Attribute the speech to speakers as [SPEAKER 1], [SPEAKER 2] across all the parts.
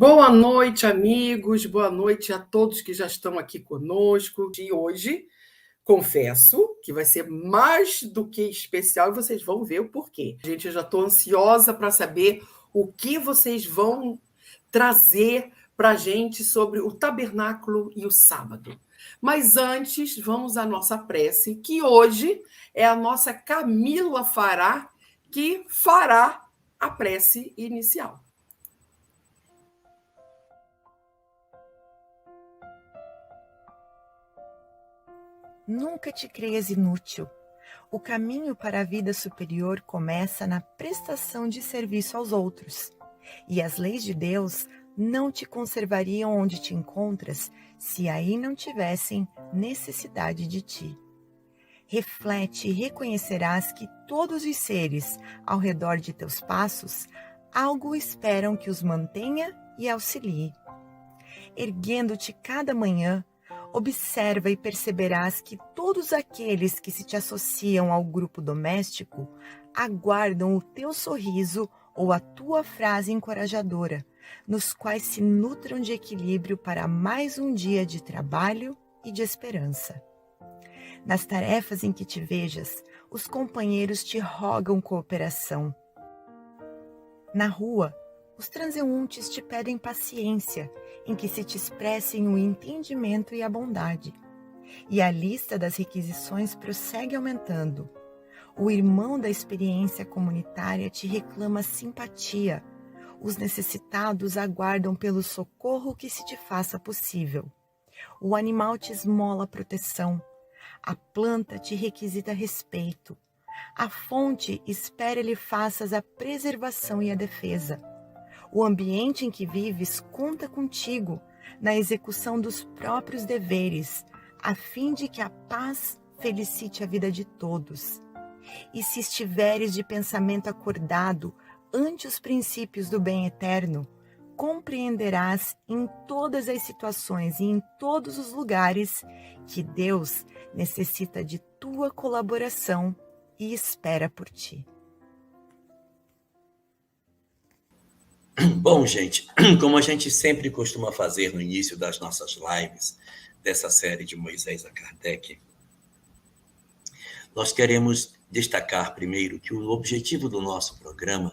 [SPEAKER 1] Boa noite, amigos. Boa noite a todos que já estão aqui conosco. E hoje, confesso que vai ser mais do que especial e vocês vão ver o porquê. Gente, eu já estou ansiosa para saber o que vocês vão trazer para a gente sobre o tabernáculo e o sábado. Mas antes, vamos à nossa prece, que hoje é a nossa Camila Fará, que fará a prece inicial.
[SPEAKER 2] Nunca te creias inútil. O caminho para a vida superior começa na prestação de serviço aos outros. E as leis de Deus não te conservariam onde te encontras se aí não tivessem necessidade de ti. Reflete e reconhecerás que todos os seres ao redor de teus passos algo esperam que os mantenha e auxilie. Erguendo-te cada manhã, observa e perceberás que todos aqueles que se te associam ao grupo doméstico aguardam o teu sorriso ou a tua frase encorajadora, nos quais se nutram de equilíbrio para mais um dia de trabalho e de esperança. Nas tarefas em que te vejas, os companheiros te rogam cooperação. Na rua, os transeuntes te pedem paciência, em que se te expressem o entendimento e a bondade. E a lista das requisições prossegue aumentando. O irmão da experiência comunitária te reclama simpatia. Os necessitados aguardam pelo socorro que se te faça possível. O animal te esmola proteção. A planta te requisita respeito. A fonte espera lhe faças a preservação e a defesa. O ambiente em que vives conta contigo na execução dos próprios deveres, a fim de que a paz felicite a vida de todos. E se estiveres de pensamento acordado ante os princípios do bem eterno, compreenderás em todas as situações e em todos os lugares que Deus necessita de tua colaboração e espera por ti.
[SPEAKER 3] Bom, gente, como a gente sempre costuma fazer no início das nossas lives, dessa série de Moisés a Kardec, nós queremos destacar primeiro que o objetivo do nosso programa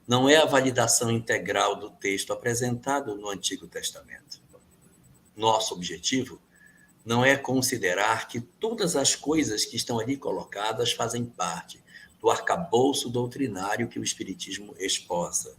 [SPEAKER 3] não é a validação integral do texto apresentado no Antigo Testamento. Nosso objetivo não é considerar que todas as coisas que estão ali colocadas fazem parte do arcabouço doutrinário que o Espiritismo esposa,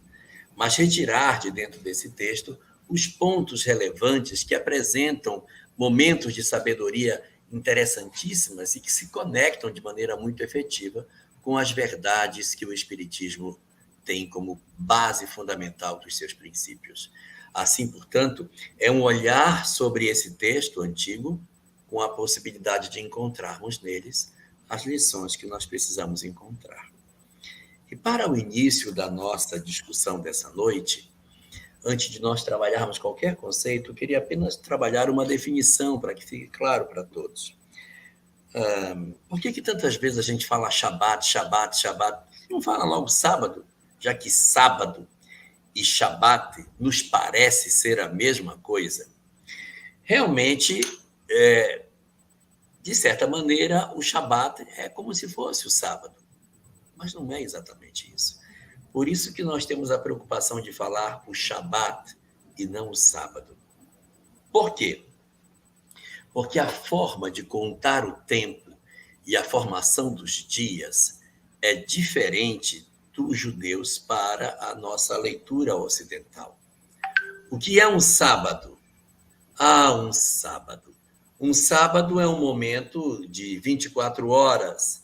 [SPEAKER 3] mas retirar de dentro desse texto os pontos relevantes que apresentam momentos de sabedoria interessantíssimas e que se conectam de maneira muito efetiva com as verdades que o Espiritismo tem como base fundamental dos seus princípios. Assim, portanto, é um olhar sobre esse texto antigo com a possibilidade de encontrarmos neles as lições que nós precisamos encontrar. E para o início da nossa discussão dessa noite, antes de nós trabalharmos qualquer conceito, eu queria apenas trabalhar uma definição para que fique claro para todos. Por que tantas vezes a gente fala Shabat, Shabat, Shabat? Não fala logo sábado, já que sábado e Shabat nos parece ser a mesma coisa. Realmente, de certa maneira, o Shabat é como se fosse o sábado. Mas não é exatamente isso. Por isso que nós temos a preocupação de falar o Shabat e não o sábado. Por quê? Porque a forma de contar o tempo e a formação dos dias é diferente dos judeus para a nossa leitura ocidental. O que é um sábado? Um sábado. Um sábado é um momento de 24 horas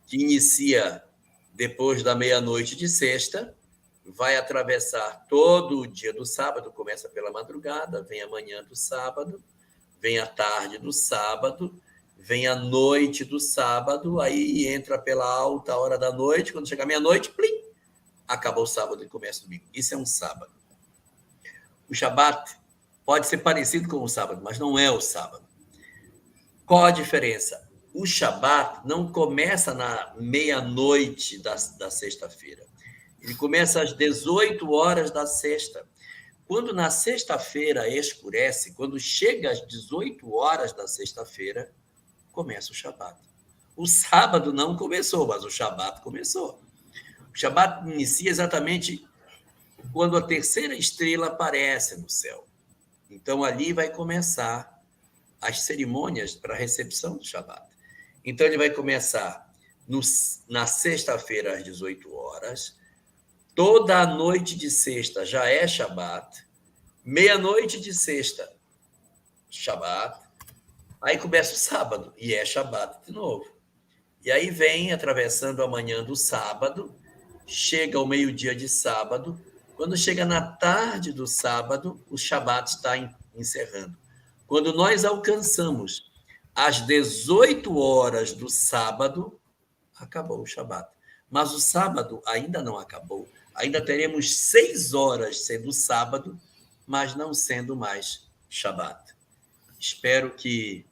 [SPEAKER 3] que inicia depois da meia-noite de sexta, vai atravessar todo o dia do sábado, começa pela madrugada, vem a manhã do sábado, vem a tarde do sábado, vem a noite do sábado, aí entra pela alta hora da noite, quando chega a meia-noite, plim, acabou o sábado e começa o domingo. Isso é um sábado. O Shabat pode ser parecido com o sábado, mas não é o sábado. Qual a diferença? O Shabat não começa na meia-noite da sexta-feira. Ele começa às 18 horas da sexta. Quando na sexta-feira escurece, quando chega às 18 horas da sexta-feira, começa o Shabat. O sábado não começou, mas o Shabat começou. O Shabat inicia exatamente quando a terceira estrela aparece no céu. Então, ali vai começar as cerimônias para a recepção do Shabat. Então, ele vai começar na sexta-feira, às 18 horas. Toda a noite de sexta já é Shabat. Meia-noite de sexta, Shabat. Aí começa o sábado, e é Shabat de novo. E aí vem atravessando a manhã do sábado, chega ao meio-dia de sábado. Quando chega na tarde do sábado, o Shabat está encerrando. Quando nós alcançamos às 18 horas do sábado, acabou o Shabat. Mas o sábado ainda não acabou. Ainda teremos 6 horas sendo sábado, mas não sendo mais Shabat. Espero que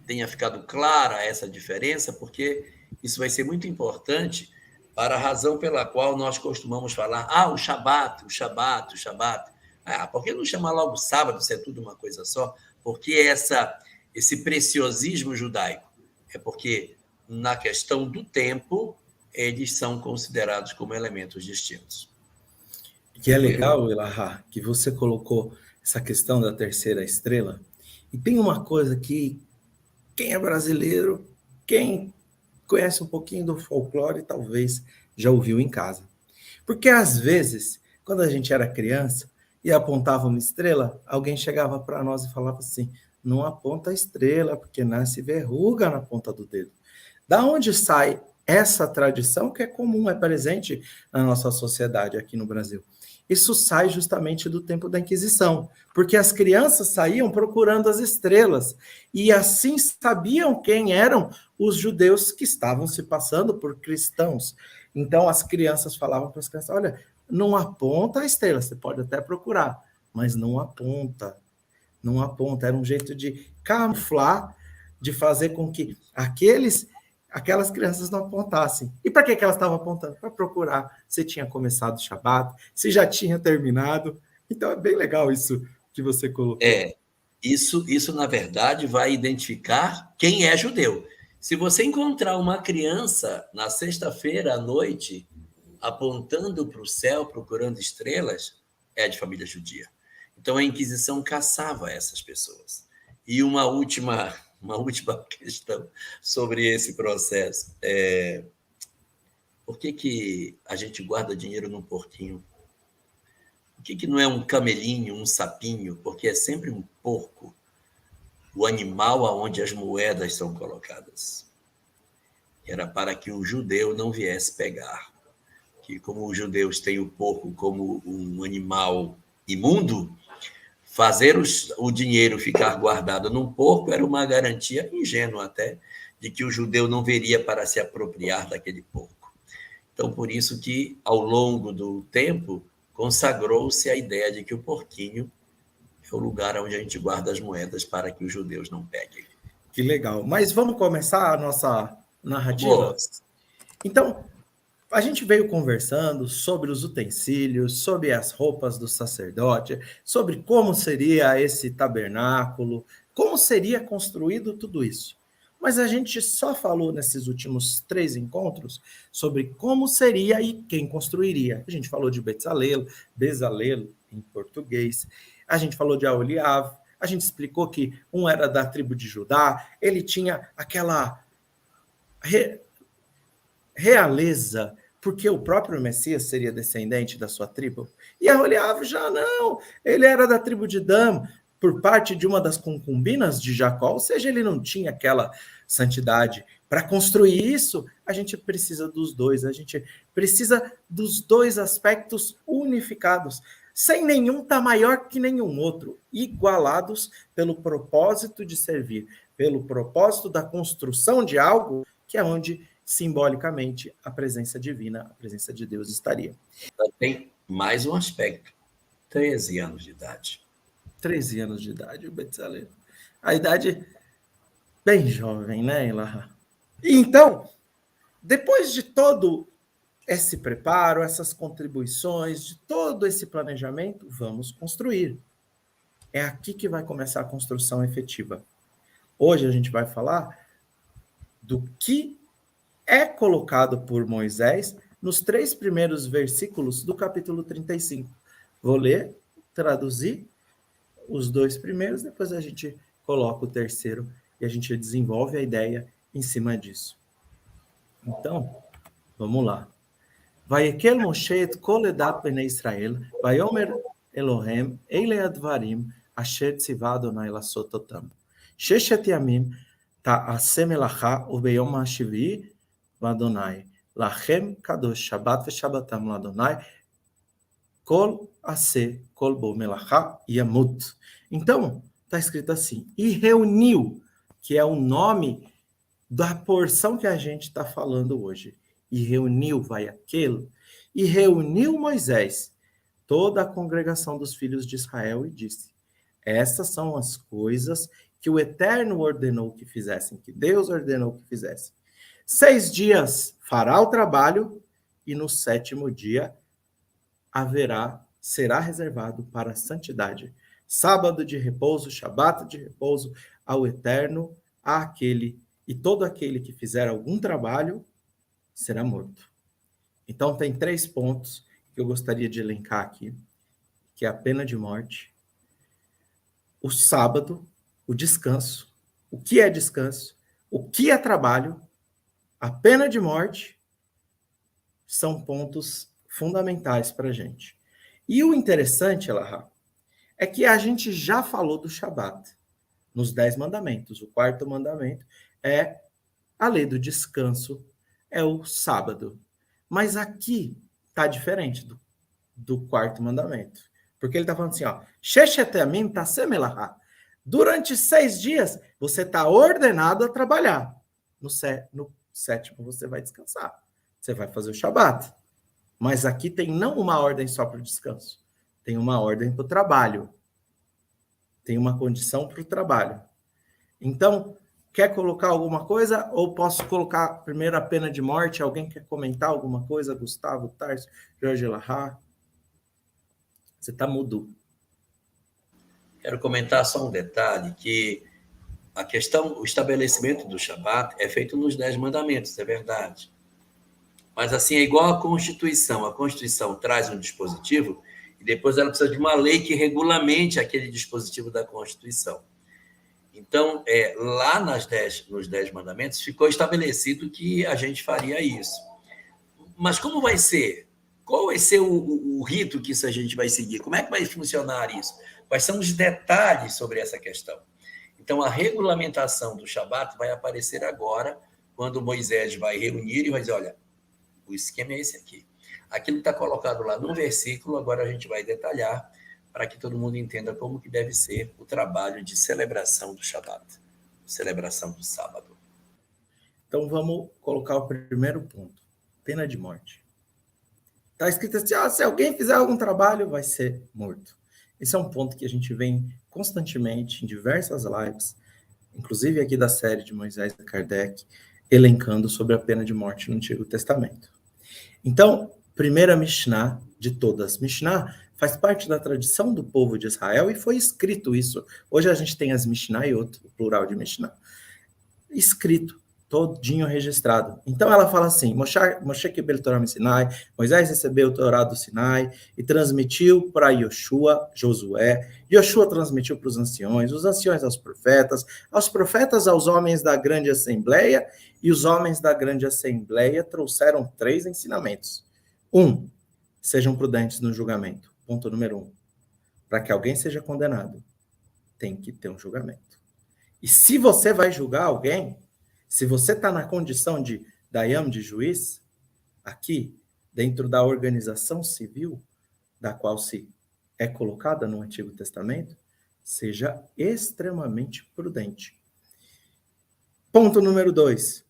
[SPEAKER 3] tenha ficado clara essa diferença, porque isso vai ser muito importante para a razão pela qual nós costumamos falar, o Shabat, o Shabat, o Shabat. Por que não chamar logo sábado, se é tudo uma coisa só? Porque esse preciosismo judaico? É porque, na questão do tempo, eles são considerados como elementos distintos.
[SPEAKER 4] Que é legal, Elahá, que você colocou essa questão da terceira estrela. E tem uma coisa que quem é brasileiro, quem conhece um pouquinho do folclore, talvez já ouviu em casa. Porque, às vezes, quando a gente era criança e apontava uma estrela, alguém chegava para nós e falava assim, não aponta a estrela, porque nasce verruga na ponta do dedo. Da onde sai essa tradição que é comum, é presente na nossa sociedade aqui no Brasil? Isso sai justamente do tempo da Inquisição, porque as crianças saíam procurando as estrelas e assim sabiam quem eram os judeus que estavam se passando por cristãos. Então as crianças falavam para as crianças, olha, não aponta a estrela, você pode até procurar, mas não aponta. Não aponta, era um jeito de camuflar, de fazer com que aquelas crianças não apontassem. E para que elas estavam apontando? Para procurar se tinha começado o Shabat, se já tinha terminado. Então, é bem legal isso que você colocou.
[SPEAKER 3] Isso, na verdade, vai identificar quem é judeu. Se você encontrar uma criança na sexta-feira à noite apontando para o céu, procurando estrelas, é de família judia. Então, a Inquisição caçava essas pessoas. E uma última questão sobre esse processo. Por que a gente guarda dinheiro num porquinho? Por que não é um camelinho, um sapinho? Porque é sempre um porco, o animal aonde as moedas são colocadas. Era para que o judeu não viesse pegar. Que como os judeus têm o porco como um animal imundo, fazer o dinheiro ficar guardado num porco era uma garantia ingênua até de que o judeu não veria para se apropriar daquele porco. Então, por isso que, ao longo do tempo, consagrou-se a ideia de que o porquinho é o lugar onde a gente guarda as moedas para que os judeus não peguem.
[SPEAKER 4] Que legal. Mas vamos começar a nossa narrativa?
[SPEAKER 3] Boa.
[SPEAKER 4] Então, a gente veio conversando sobre os utensílios, sobre as roupas do sacerdote, sobre como seria esse tabernáculo, como seria construído tudo isso. Mas a gente só falou nesses últimos 3 encontros sobre como seria e quem construiria. A gente falou de Bezalelo em português. A gente falou de Aholiab. A gente explicou que um era da tribo de Judá. Ele tinha aquela realeza, porque o próprio Messias seria descendente da sua tribo. E Aholiab já não. Ele era da tribo de Dan, por parte de uma das concubinas de Jacó, ou seja, ele não tinha aquela santidade. Para construir isso, a gente precisa dos dois, a gente precisa dos dois aspectos unificados, sem nenhum estar maior que nenhum outro, igualados pelo propósito de servir, pelo propósito da construção de algo, que é onde, simbolicamente, a presença divina, a presença de Deus estaria.
[SPEAKER 3] Tem mais um aspecto, 13 anos de idade.
[SPEAKER 4] 13 anos de idade, o Bezalel. A idade bem jovem, né, Elahá? Então, depois de todo esse preparo, essas contribuições, de todo esse planejamento, vamos construir. É aqui que vai começar a construção efetiva. Hoje a gente vai falar do que é colocado por Moisés nos 3 primeiros versículos do capítulo 35. Vou ler, traduzir os 2 primeiros, depois a gente coloca o terceiro e a gente desenvolve a ideia em cima disso. Então, vamos lá. Vayekel Moshe et kol edat bnei Israel, vayomer Elohem, ele advarim, asher tziva Adonai lasot otam. Sheshet yamim ta'aseh melacha ubeyom hashvi'i l'Adonai. Lachem kadosh Shabbat v'Shabbatam l'Adonai. Kol aseh kol bo melacha yamut. Então, está escrito assim, e reuniu, que é o nome da porção que a gente está falando hoje. E reuniu, vai aquele, e reuniu Moisés, toda a congregação dos filhos de Israel, e disse, essas são as coisas que o Eterno ordenou que fizessem, que Deus ordenou que fizessem. 6 dias fará o trabalho, e no 7º dia será reservado para a santidade. Sábado de repouso, Shabat de repouso ao Eterno, e todo aquele que fizer algum trabalho será morto. Então, tem 3 pontos que eu gostaria de elencar aqui, que é a pena de morte, o sábado, o descanso, o que é descanso, o que é trabalho, a pena de morte, são pontos fundamentais para a gente. E o interessante, Elahá, é que a gente já falou do Shabat, nos 10 mandamentos. O 4º mandamento é a lei do descanso, é o sábado. Mas aqui está diferente do 4º mandamento. Porque ele está falando assim, ó, Sheshetamim taseh melachá. Durante 6 dias, você está ordenado a trabalhar. No 7º, você vai descansar. Você vai fazer o Shabat. Mas aqui tem não uma ordem só para o descanso. Tem uma ordem para o trabalho. Tem uma condição para o trabalho. Então, quer colocar alguma coisa? Ou posso colocar primeiro a pena de morte? Alguém quer comentar alguma coisa? Gustavo, Tarso, Jorge Elahá? Você está mudo.
[SPEAKER 3] Quero comentar só um detalhe, que o estabelecimento do Shabat é feito nos 10 mandamentos, é verdade. Mas assim, é igual à Constituição. A Constituição traz um dispositivo e depois ela precisa de uma lei que regulamente aquele dispositivo da Constituição. Então, lá nos 10 mandamentos, ficou estabelecido que a gente faria isso. Mas como vai ser? Qual vai ser o rito que a gente vai seguir? Como é que vai funcionar isso? Quais são os detalhes sobre essa questão? Então, a regulamentação do Shabat vai aparecer agora, quando Moisés vai reunir e vai dizer, olha, o esquema é esse aqui. Aquilo está colocado lá no versículo, agora a gente vai detalhar para que todo mundo entenda como que deve ser o trabalho de celebração do Shabat, celebração do sábado.
[SPEAKER 4] Então, vamos colocar o primeiro ponto, pena de morte. Está escrito assim, se alguém fizer algum trabalho, vai ser morto. Esse é um ponto que a gente vem constantemente em diversas lives, inclusive aqui da série de Moisés e Kardec, elencando sobre a pena de morte no Antigo Testamento. Então, primeira Mishnah de todas. Mishnah faz parte da tradição do povo de Israel e foi escrito isso. Hoje a gente tem as Mishnah e outro, o plural de Mishnah. Escrito, todinho registrado. Então ela fala assim, Moshe Kibel Torah Sinai, Moisés recebeu o Torá do Sinai e transmitiu para Josué, Yoshua transmitiu para os anciões aos profetas aos homens da grande assembleia, e os homens da grande assembleia trouxeram 3 ensinamentos. 1, sejam prudentes no julgamento. Ponto número 1. Para que alguém seja condenado, tem que ter um julgamento. E se você vai julgar alguém, se você está na condição de Dayam, de juiz, aqui, dentro da organização civil, da qual se é colocada no Antigo Testamento, seja extremamente prudente. Ponto número 2.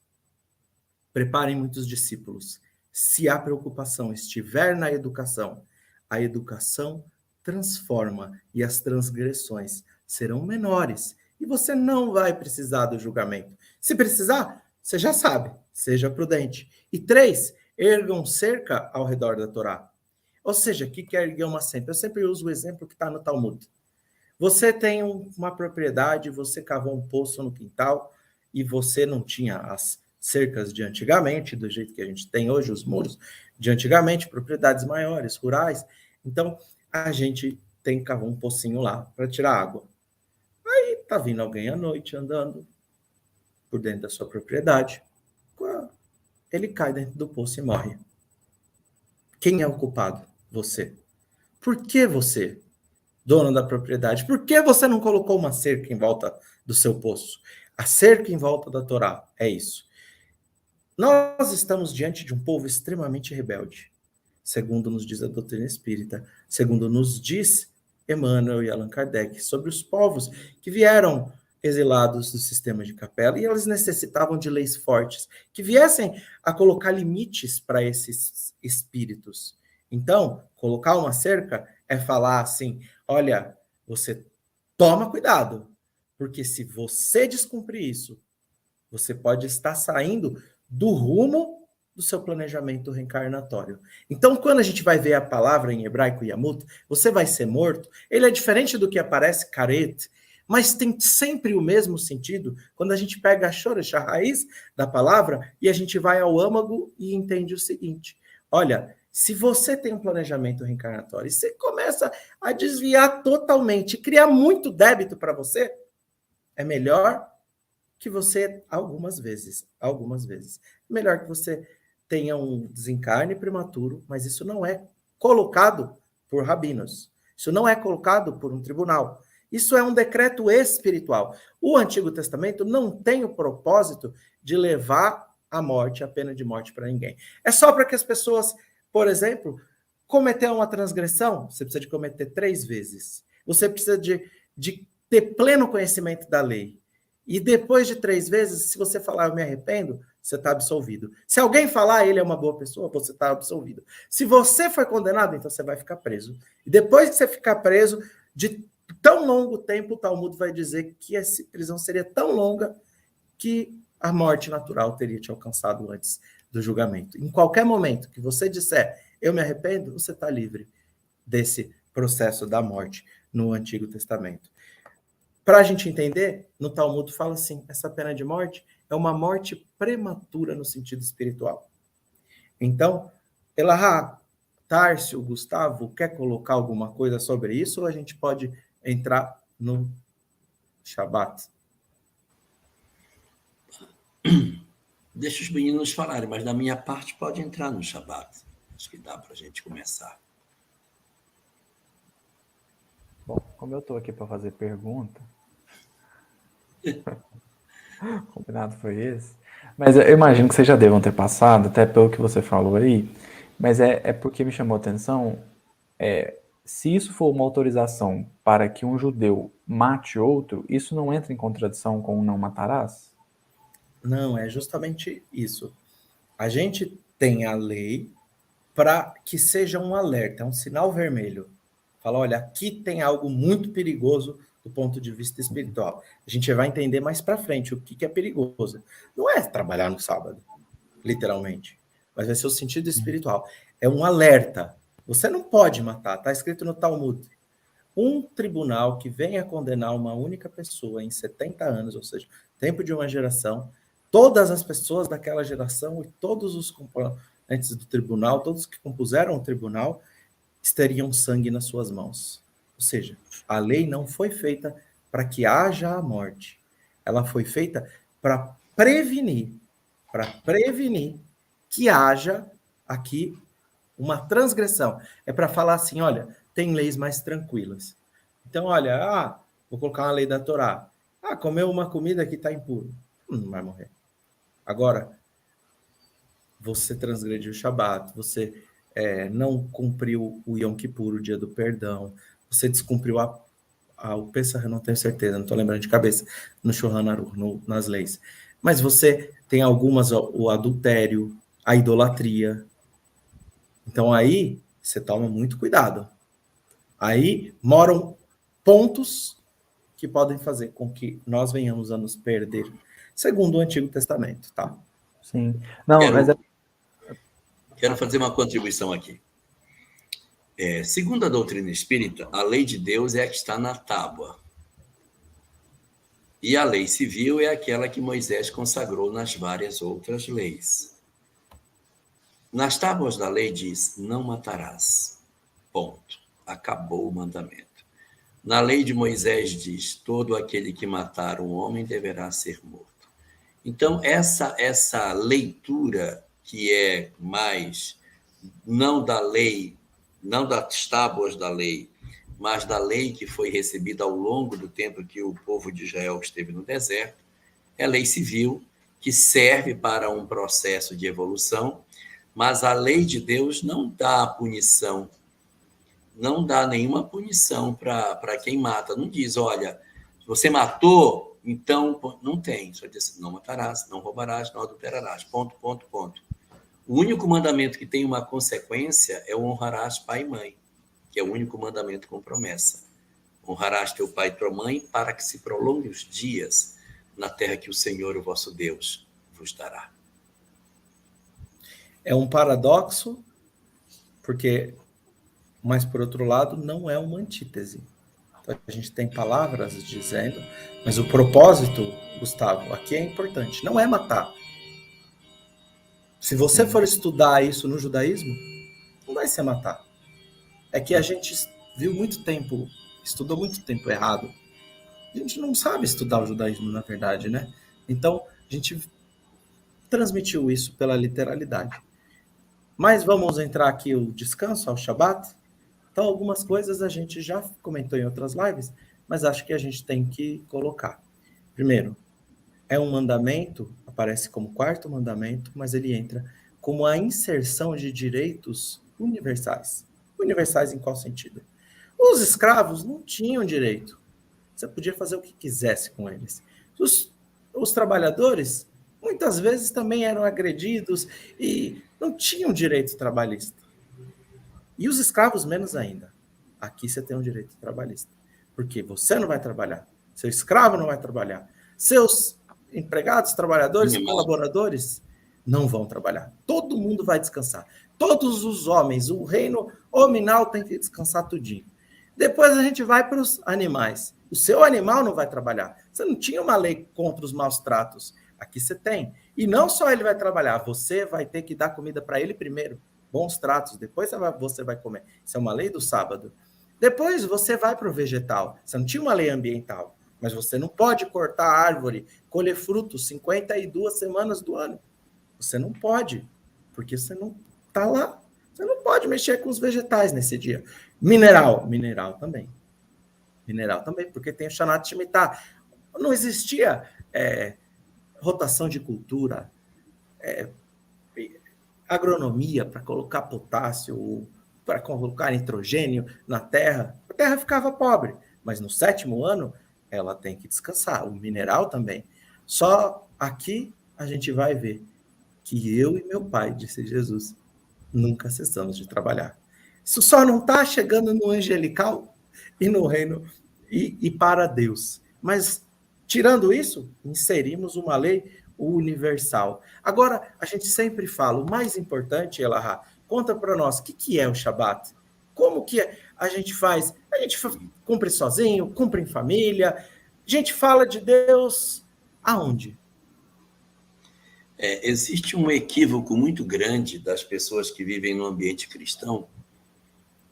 [SPEAKER 4] Preparem muitos discípulos. Se a preocupação estiver na educação, a educação transforma e as transgressões serão menores. E você não vai precisar do julgamento. Se precisar, você já sabe, seja prudente. E 3, ergam cerca ao redor da Torá. Ou seja, o que é erguer uma cerca? Eu sempre uso o exemplo que está no Talmud. Você tem uma propriedade, você cavou um poço no quintal e você não tinha as cercas de antigamente, do jeito que a gente tem hoje, os muros de antigamente, propriedades maiores, rurais. Então, a gente tem que cavar um pocinho lá para tirar água. Aí tá vindo alguém à noite andando por dentro da sua propriedade. Ele cai dentro do poço e morre. Quem é o culpado? Você. Por que você, dono da propriedade, por que você não colocou uma cerca em volta do seu poço? A cerca em volta da Torá é isso. Nós estamos diante de um povo extremamente rebelde, segundo nos diz a doutrina espírita, segundo nos diz Emmanuel e Allan Kardec, sobre os povos que vieram exilados do sistema de capela, e eles necessitavam de leis fortes, que viessem a colocar limites para esses espíritos. Então, colocar uma cerca é falar assim, olha, você toma cuidado, porque se você descumprir isso, você pode estar saindo do rumo do seu planejamento reencarnatório. Então, quando a gente vai ver a palavra em hebraico Yamut, você vai ser morto, ele é diferente do que aparece Karet, mas tem sempre o mesmo sentido quando a gente pega a Shoresh, a raiz da palavra, e a gente vai ao âmago e entende o seguinte, olha, se você tem um planejamento reencarnatório e você começa a desviar totalmente, criar muito débito para você, é melhor que você, algumas vezes, melhor que você tenha um desencarne prematuro, mas isso não é colocado por rabinos, isso não é colocado por um tribunal, isso é um decreto espiritual. O Antigo Testamento não tem o propósito de levar a morte, a pena de morte para ninguém. É só para que as pessoas, por exemplo, cometer uma transgressão, você precisa de cometer 3 vezes. Você precisa de ter pleno conhecimento da lei. E depois de 3 vezes, se você falar, eu me arrependo, você está absolvido. Se alguém falar, ele é uma boa pessoa, você está absolvido. Se você foi condenado, então você vai ficar preso. E depois que você ficar preso, de tão longo tempo, o Talmud vai dizer que essa prisão seria tão longa que a morte natural teria te alcançado antes do julgamento. Em qualquer momento que você disser, eu me arrependo, você está livre desse processo da morte no Antigo Testamento. Para a gente entender, no Talmud fala assim, essa pena de morte é uma morte prematura no sentido espiritual. Então, Elahá, Tárcio, Gustavo, quer colocar alguma coisa sobre isso ou a gente pode entrar no Shabat?
[SPEAKER 3] Deixa os meninos falarem, mas da minha parte pode entrar no Shabat. Acho que dá para a gente começar.
[SPEAKER 5] Bom, como eu estou aqui para fazer pergunta, o combinado foi esse, mas eu imagino que vocês já devam ter passado, até pelo que você falou aí, mas é porque me chamou a atenção, se isso for uma autorização para que um judeu mate outro, isso não entra em contradição com o não matarás?
[SPEAKER 4] Não, é justamente isso. A gente tem a lei para que seja um alerta, um sinal vermelho. Fala, olha, aqui tem algo muito perigoso do ponto de vista espiritual. A gente vai entender mais para frente o que é perigoso. Não é trabalhar no sábado, literalmente, mas vai ser o sentido espiritual. É um alerta. Você não pode matar, está escrito no Talmud. Um tribunal que venha condenar uma única pessoa em 70 anos, ou seja, tempo de uma geração, todas as pessoas daquela geração e todos os componentes do tribunal, todos que compuseram o tribunal, teriam sangue nas suas mãos. Ou seja, a lei não foi feita para que haja a morte. Ela foi feita para prevenir que haja aqui uma transgressão. É para falar assim, olha, tem leis mais tranquilas. Então, olha, vou colocar uma lei da Torá. Comeu uma comida que está impuro. Não vai morrer. Agora, você transgrediu o Shabat, você não cumpriu o Yom Kippur, o dia do perdão, você descumpriu o Pesach, eu não tenho certeza, não estou lembrando de cabeça, no Shulchan Aruch, nas leis. Mas você tem algumas, o adultério, a idolatria. Então aí, você toma muito cuidado. Aí moram pontos que podem fazer com que nós venhamos a nos perder, segundo o Antigo Testamento, tá?
[SPEAKER 5] Sim. Não, mas
[SPEAKER 3] Quero fazer uma contribuição aqui. Segundo a doutrina espírita, a lei de Deus é a que está na tábua. E a lei civil é aquela que Moisés consagrou nas várias outras leis. Nas tábuas da lei diz, não matarás. Ponto. Acabou o mandamento. Na lei de Moisés diz, todo aquele que matar um homem deverá ser morto. Então, essa leitura que é mais, não da lei, não das tábuas da lei, mas da lei que foi recebida ao longo do tempo que o povo de Israel esteve no deserto, é a lei civil, que serve para um processo de evolução, mas a lei de Deus não dá punição, não dá nenhuma punição para quem mata. Não diz, olha, você matou, então não tem. Só diz, não matarás, não roubarás, não adulterarás. Ponto, ponto, ponto. O único mandamento que tem uma consequência é o honrarás pai e mãe, que é o único mandamento com promessa. Honrarás teu pai e tua mãe para que se prolongue os dias na terra que o Senhor, o vosso Deus, vos dará.
[SPEAKER 4] É um paradoxo, porque, mas por outro lado, não é uma antítese. Então, a gente tem palavras dizendo, mas o propósito, Gustavo, aqui é importante, não é matar. Se você for estudar isso no judaísmo, não vai ser matar. É que a gente viu muito tempo, estudou muito tempo errado. A gente não sabe estudar o judaísmo, na verdade, né? Então, a gente transmitiu isso pela literalidade. Mas vamos entrar aqui o descanso, ao Shabat. Então, algumas coisas a gente já comentou em outras lives, mas acho que a gente tem que colocar. Primeiro, é um mandamento, aparece como quarto mandamento, mas ele entra como a inserção de direitos universais. Universais em qual sentido? Os escravos não tinham direito. Você podia fazer o que quisesse com eles. Os trabalhadores, muitas vezes, também eram agredidos e não tinham direito trabalhista. E os escravos, menos ainda. Aqui você tem um direito trabalhista. Porque você não vai trabalhar. Seu escravo não vai trabalhar. Seus empregados, trabalhadores, colaboradores não vão trabalhar. Todo mundo vai descansar. Todos os homens, o reino hominal tem que descansar tudinho. Depois a gente vai para os animais. O seu animal não vai trabalhar. Você não tinha uma lei contra os maus tratos. Aqui você tem. E não só ele vai trabalhar, você vai ter que dar comida para ele primeiro. Bons tratos, depois você vai comer. Isso é uma lei do sábado. Depois você vai para o vegetal. Você não tinha uma lei ambiental. Mas você não pode cortar a árvore, colher frutos 52 semanas do ano. Você não pode, porque você não está lá. Você não pode mexer com os vegetais nesse dia. Mineral também. Mineral também, porque tem o Shanat Shemitah. Não existia rotação de cultura, agronomia para colocar potássio, para colocar nitrogênio na terra. A terra ficava pobre, mas no 7º ano ela tem que descansar, o mineral também. Só aqui a gente vai ver que eu e meu pai, disse Jesus, nunca cessamos de trabalhar. Isso só não está chegando no angelical e no reino e para Deus. Mas, tirando isso, inserimos uma lei universal. Agora, a gente sempre fala, o mais importante, Elahá, conta para nós, o que é o Shabat? Como que a gente faz? A gente cumpre sozinho, cumpre em família, a gente fala de Deus aonde?
[SPEAKER 3] Existe um equívoco muito grande das pessoas que vivem no ambiente cristão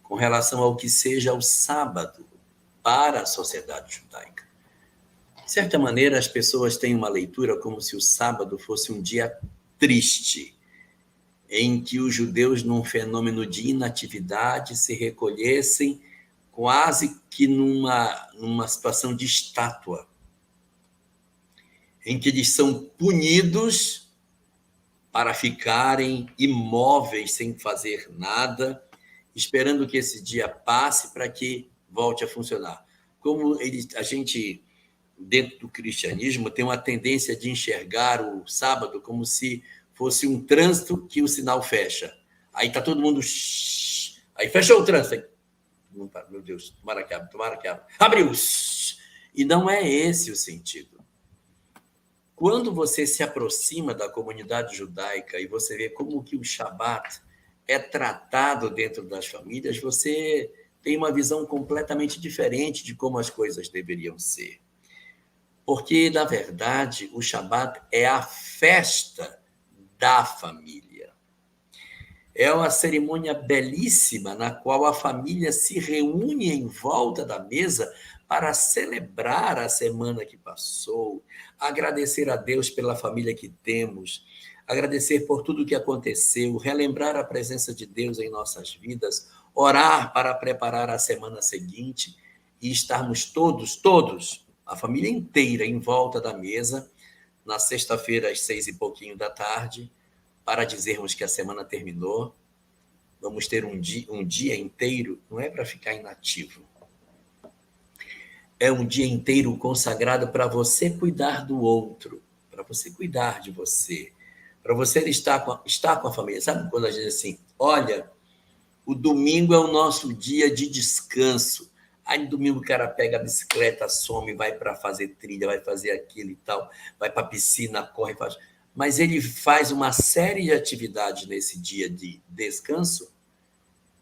[SPEAKER 3] com relação ao que seja o sábado para a sociedade judaica. De certa maneira, as pessoas têm uma leitura como se o sábado fosse um dia triste, em que os judeus, num fenômeno de inatividade, se recolhessem quase que numa situação de estátua, em que eles são punidos para ficarem imóveis, sem fazer nada, esperando que esse dia passe para que volte a funcionar. Como a gente, dentro do cristianismo, tem uma tendência de enxergar o sábado como se fosse um trânsito que o sinal fecha. Aí está todo mundo... Aí fechou o trânsito. Aí, meu Deus, tomara que abra. Abriu! E não é esse o sentido. Quando você se aproxima da comunidade judaica e você vê como que o Shabat é tratado dentro das famílias, você tem uma visão completamente diferente de como as coisas deveriam ser. Porque, na verdade, o Shabat é a festa da família. É uma cerimônia belíssima na qual a família se reúne em volta da mesa para celebrar a semana que passou, agradecer a Deus pela família que temos, agradecer por tudo que aconteceu, relembrar a presença de Deus em nossas vidas, orar para preparar a semana seguinte e estarmos todos, a família inteira em volta da mesa, na sexta-feira às 6h pouquinho da tarde, para dizermos que a semana terminou. Vamos ter um dia inteiro, não é para ficar inativo. É um dia inteiro consagrado para você cuidar do outro, para você cuidar de você, para você estar com a família. Sabe quando a gente diz assim, olha, o domingo é o nosso dia de descanso. Aí no domingo o cara pega a bicicleta, some, vai para fazer trilha, vai fazer aquilo e tal, vai para a piscina, corre, faz... Mas ele faz uma série de atividades nesse dia de descanso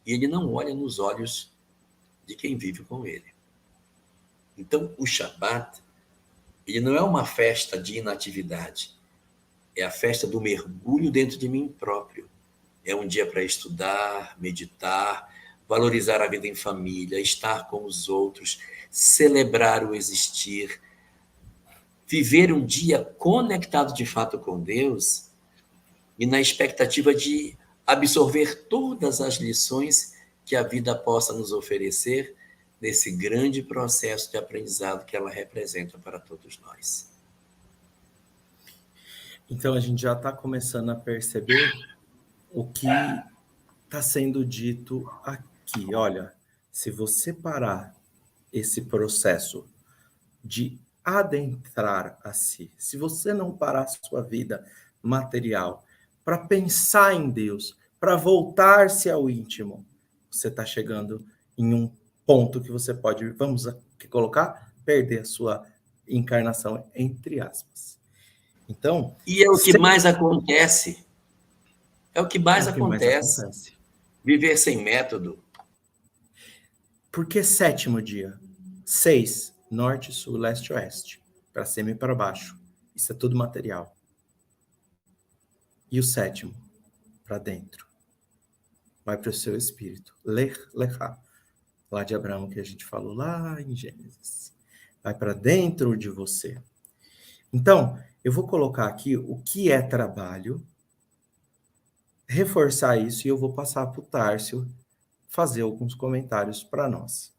[SPEAKER 3] e ele não olha nos olhos de quem vive com ele. Então, o Shabat, ele não é uma festa de inatividade, é a festa do mergulho dentro de mim próprio. É um dia para estudar, meditar, valorizar a vida em família, estar com os outros, celebrar o existir, viver um dia conectado de fato com Deus e na expectativa de absorver todas as lições que a vida possa nos oferecer nesse grande processo de aprendizado que ela representa para todos nós.
[SPEAKER 4] Então, a gente já está começando a perceber o que está sendo dito aqui. Olha, se você parar esse processo de adentrar a si, se você não parar a sua vida material para pensar em Deus, para voltar-se ao íntimo, você está chegando em um ponto que você pode, vamos aqui colocar, perder a sua encarnação, entre aspas. Então,
[SPEAKER 3] e é o que mais acontece. É o que mais acontece. Viver sem método.
[SPEAKER 4] Por que 7º dia? 6, norte, sul, leste, oeste. Para cima e para baixo. Isso é tudo material. E o 7º? Para dentro. Vai para o seu espírito. Lechá. Lá de Abraão que a gente falou lá em Gênesis. Vai para dentro de você. Então, eu vou colocar aqui o que é trabalho, reforçar isso e eu vou passar para o Tárcio fazer alguns comentários para nós.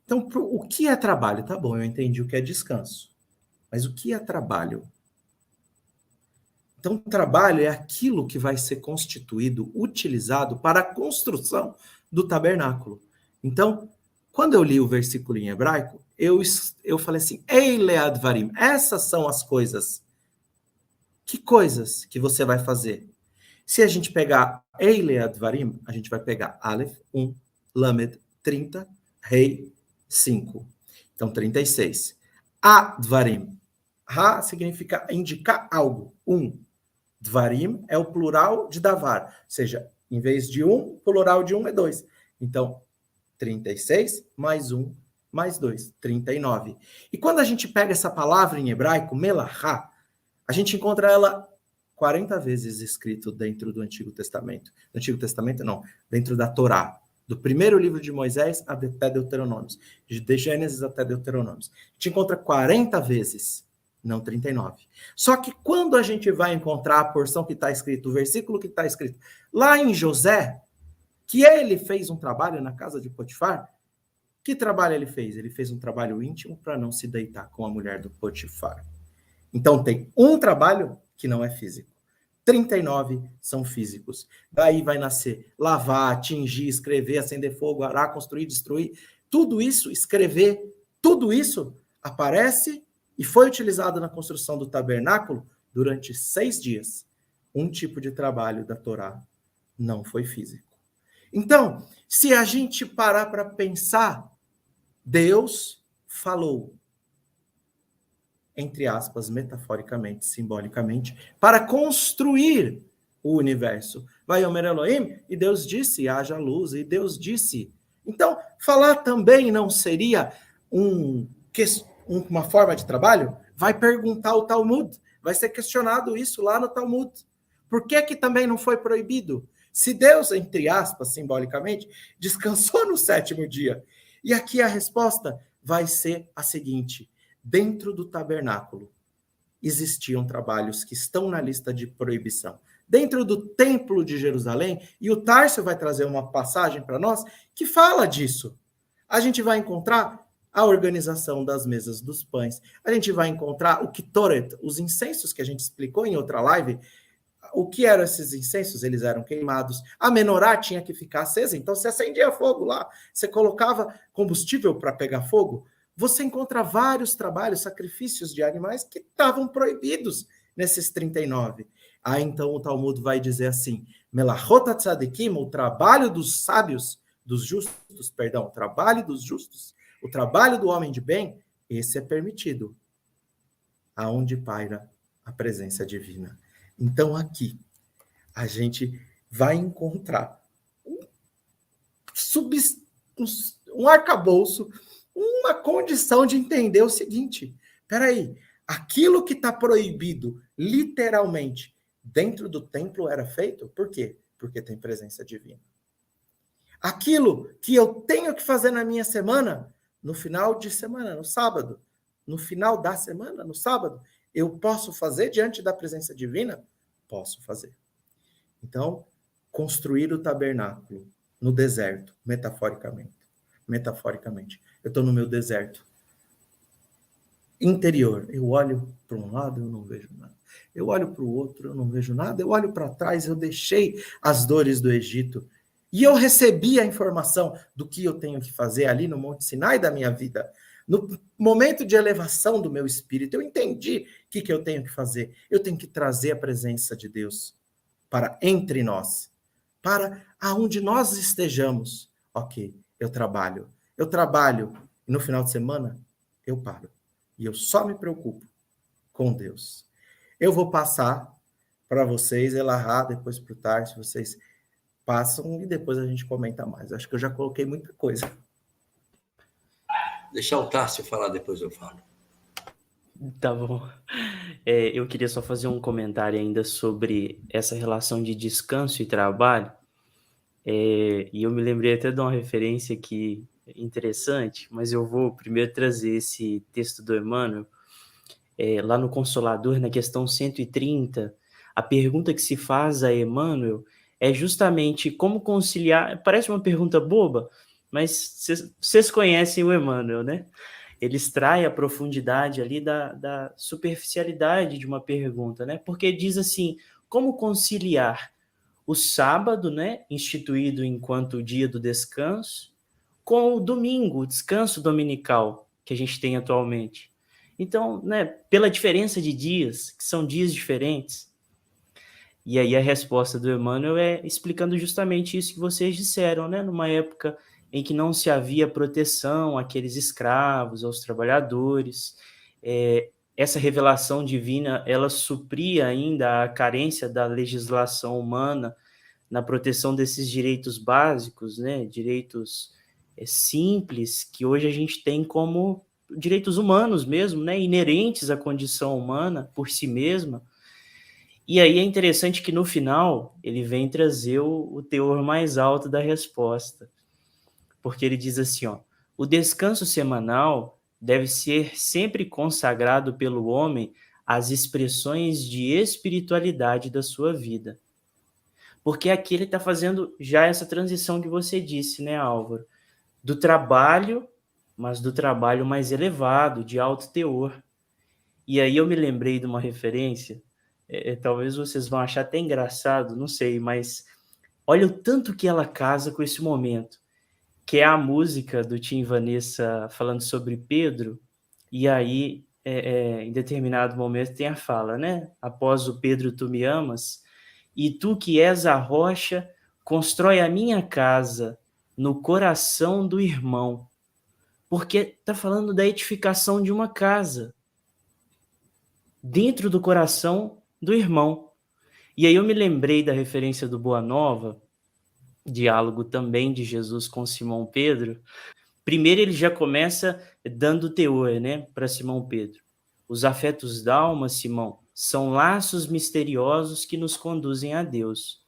[SPEAKER 4] Então, o que é trabalho? Tá bom, eu entendi o que é descanso. Mas o que é trabalho? Então, trabalho é aquilo que vai ser constituído, utilizado para a construção do tabernáculo. Então, quando eu li o versículo em hebraico, eu falei assim, Eile advarim, essas são as coisas. Que coisas que você vai fazer? Se a gente pegar Eile advarim, a gente vai pegar Aleph, 1, Lamed, 30, Rei, 5. Então, 36. Advarim. Ha significa indicar algo. 1. Dvarim é o plural de davar. Ou seja, em vez de 1, plural de 1 é 2. Então, 36 mais 1 mais 2, 39. E quando a gente pega essa palavra em hebraico, melachá, a gente encontra ela 40 vezes escrito dentro do Antigo Testamento. No Antigo Testamento, não. Dentro da Torá. Do primeiro livro de Moisés até Deuteronômios. De Gênesis até Deuteronômios. A gente encontra 40 vezes, não 39. Só que quando a gente vai encontrar a porção que está escrito, o versículo que está escrito lá em José, que ele fez um trabalho na casa de Potifar, que trabalho ele fez? Ele fez um trabalho íntimo para não se deitar com a mulher do Potifar. Então tem um trabalho que não é físico. 39 são físicos. Daí vai nascer lavar, tingir, escrever, acender fogo, arar, construir, destruir. Tudo isso, escrever, tudo isso aparece e foi utilizado na construção do tabernáculo durante 6 dias. Um tipo de trabalho da Torá não foi físico. Então, se a gente parar para pensar, Deus falou, entre aspas, metaforicamente, simbolicamente, para construir o universo, Vaiomer Elohim, e Deus disse, haja luz, e Deus disse. Então, falar também não seria uma forma de trabalho? Vai perguntar o Talmud, vai ser questionado isso lá no Talmud. Por que também não foi proibido? Se Deus, entre aspas, simbolicamente, descansou no 7º dia. E aqui a resposta vai ser a seguinte: dentro do tabernáculo existiam trabalhos que estão na lista de proibição. Dentro do Templo de Jerusalém, e o Tárcio vai trazer uma passagem para nós que fala disso. A gente vai encontrar a organização das mesas dos pães. A gente vai encontrar o Ketoret, os incensos que a gente explicou em outra live. O que eram esses incensos? Eles eram queimados. A menorá tinha que ficar acesa, então você acendia fogo lá. Você colocava combustível para pegar fogo. Você encontra vários trabalhos, sacrifícios de animais que estavam proibidos nesses 39. Aí então o Talmud vai dizer assim: Melachot tzadikim, o trabalho dos sábios, o trabalho dos justos, o trabalho do homem de bem, esse é permitido, aonde paira a presença divina. Então aqui a gente vai encontrar um arcabouço, uma condição de entender o seguinte: peraí, aquilo que está proibido, literalmente, dentro do templo era feito, por quê? Porque tem presença divina. Aquilo que eu tenho que fazer na minha semana, no final de semana, no sábado, no final da semana, no sábado, eu posso fazer diante da presença divina? Posso fazer. Então, construir o tabernáculo no deserto, metaforicamente. Eu estou no meu deserto interior. Eu olho para um lado, eu não vejo nada. Eu olho para o outro, eu não vejo nada. Eu olho para trás, eu deixei as dores do Egito. E eu recebi a informação do que eu tenho que fazer ali no Monte Sinai da minha vida. No momento de elevação do meu espírito, eu entendi o que eu tenho que fazer. Eu tenho que trazer a presença de Deus para entre nós, para aonde nós estejamos. Ok, eu trabalho, e no final de semana eu paro. E eu só me preocupo com Deus. Eu vou passar para vocês, Elahá, depois para o Tarso, vocês passam e depois a gente comenta mais. Acho que eu já coloquei muita coisa.
[SPEAKER 3] Deixar o Tássio falar, depois eu falo.
[SPEAKER 6] Tá bom. Eu queria só fazer um comentário ainda sobre essa relação de descanso e trabalho. E eu me lembrei até de uma referência aqui interessante, mas eu vou primeiro trazer esse texto do Emmanuel. Lá no Consolador, na questão 130, a pergunta que se faz a Emmanuel é justamente como conciliar. Parece uma pergunta boba, mas vocês conhecem o Emmanuel, né? Ele extrai a profundidade ali da superficialidade de uma pergunta, né? Porque diz assim: como conciliar o sábado, né, instituído enquanto dia do descanso, com o domingo, o descanso dominical que a gente tem atualmente? Então, né, pela diferença de dias, que são dias diferentes. E aí a resposta do Emmanuel é explicando justamente isso que vocês disseram, né? Numa época em que não se havia proteção àqueles escravos, aos trabalhadores, essa revelação divina, ela supria ainda a carência da legislação humana na proteção desses direitos básicos, né? Direitos simples, que hoje a gente tem como direitos humanos mesmo, né? Inerentes à condição humana por si mesma. E aí é interessante que no final ele vem trazer o teor mais alto da resposta, porque ele diz assim, ó: o descanso semanal deve ser sempre consagrado pelo homem às expressões de espiritualidade da sua vida. Porque aqui ele está fazendo já essa transição que você disse, né, Álvaro? Do trabalho, mas do trabalho mais elevado, de alto teor. E aí eu me lembrei de uma referência, talvez vocês vão achar até engraçado, não sei, mas olha o tanto que ela casa com esse momento, que é a música do Tim Vanessa falando sobre Pedro, e aí, em determinado momento, tem a fala, né? Após o Pedro, tu me amas, e tu que és a rocha, constrói a minha casa no coração do irmão. Porque está falando da edificação de uma casa, dentro do coração do irmão. E aí eu me lembrei da referência do Boa Nova, diálogo também de Jesus com Simão Pedro. Primeiro ele já começa dando teor, né, para Simão Pedro. Os afetos da alma, Simão, são laços misteriosos que nos conduzem a Deus.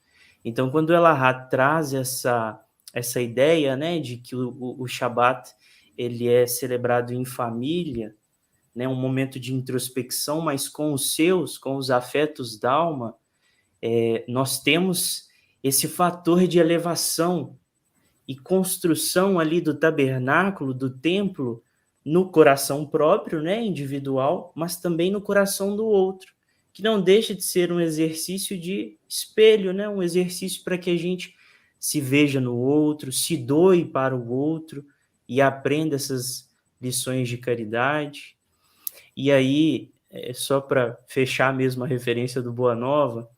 [SPEAKER 6] Então, quando ela traz essa ideia, né, de que o Shabat ele é celebrado em família, né, um momento de introspecção, mas com os afetos da alma, nós temos esse fator de elevação e construção ali do tabernáculo, do templo, no coração próprio, né, individual, mas também no coração do outro, que não deixa de ser um exercício de espelho, né, um exercício para que a gente se veja no outro, se doe para o outro e aprenda essas lições de caridade. E aí, só para fechar mesmo a referência do Boa Nova,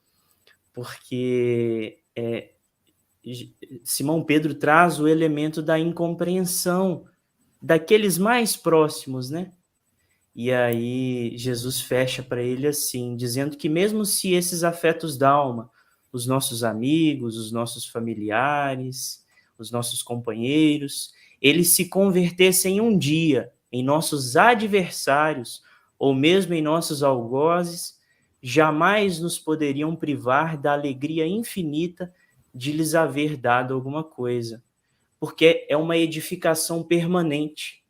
[SPEAKER 6] porque Simão Pedro traz o elemento da incompreensão daqueles mais próximos, né? E aí Jesus fecha para ele assim, dizendo que mesmo se esses afetos da alma, os nossos amigos, os nossos familiares, os nossos companheiros, eles se convertessem um dia em nossos adversários ou mesmo em nossos algozes, jamais nos poderiam privar da alegria infinita de lhes haver dado alguma coisa, porque é uma edificação permanente,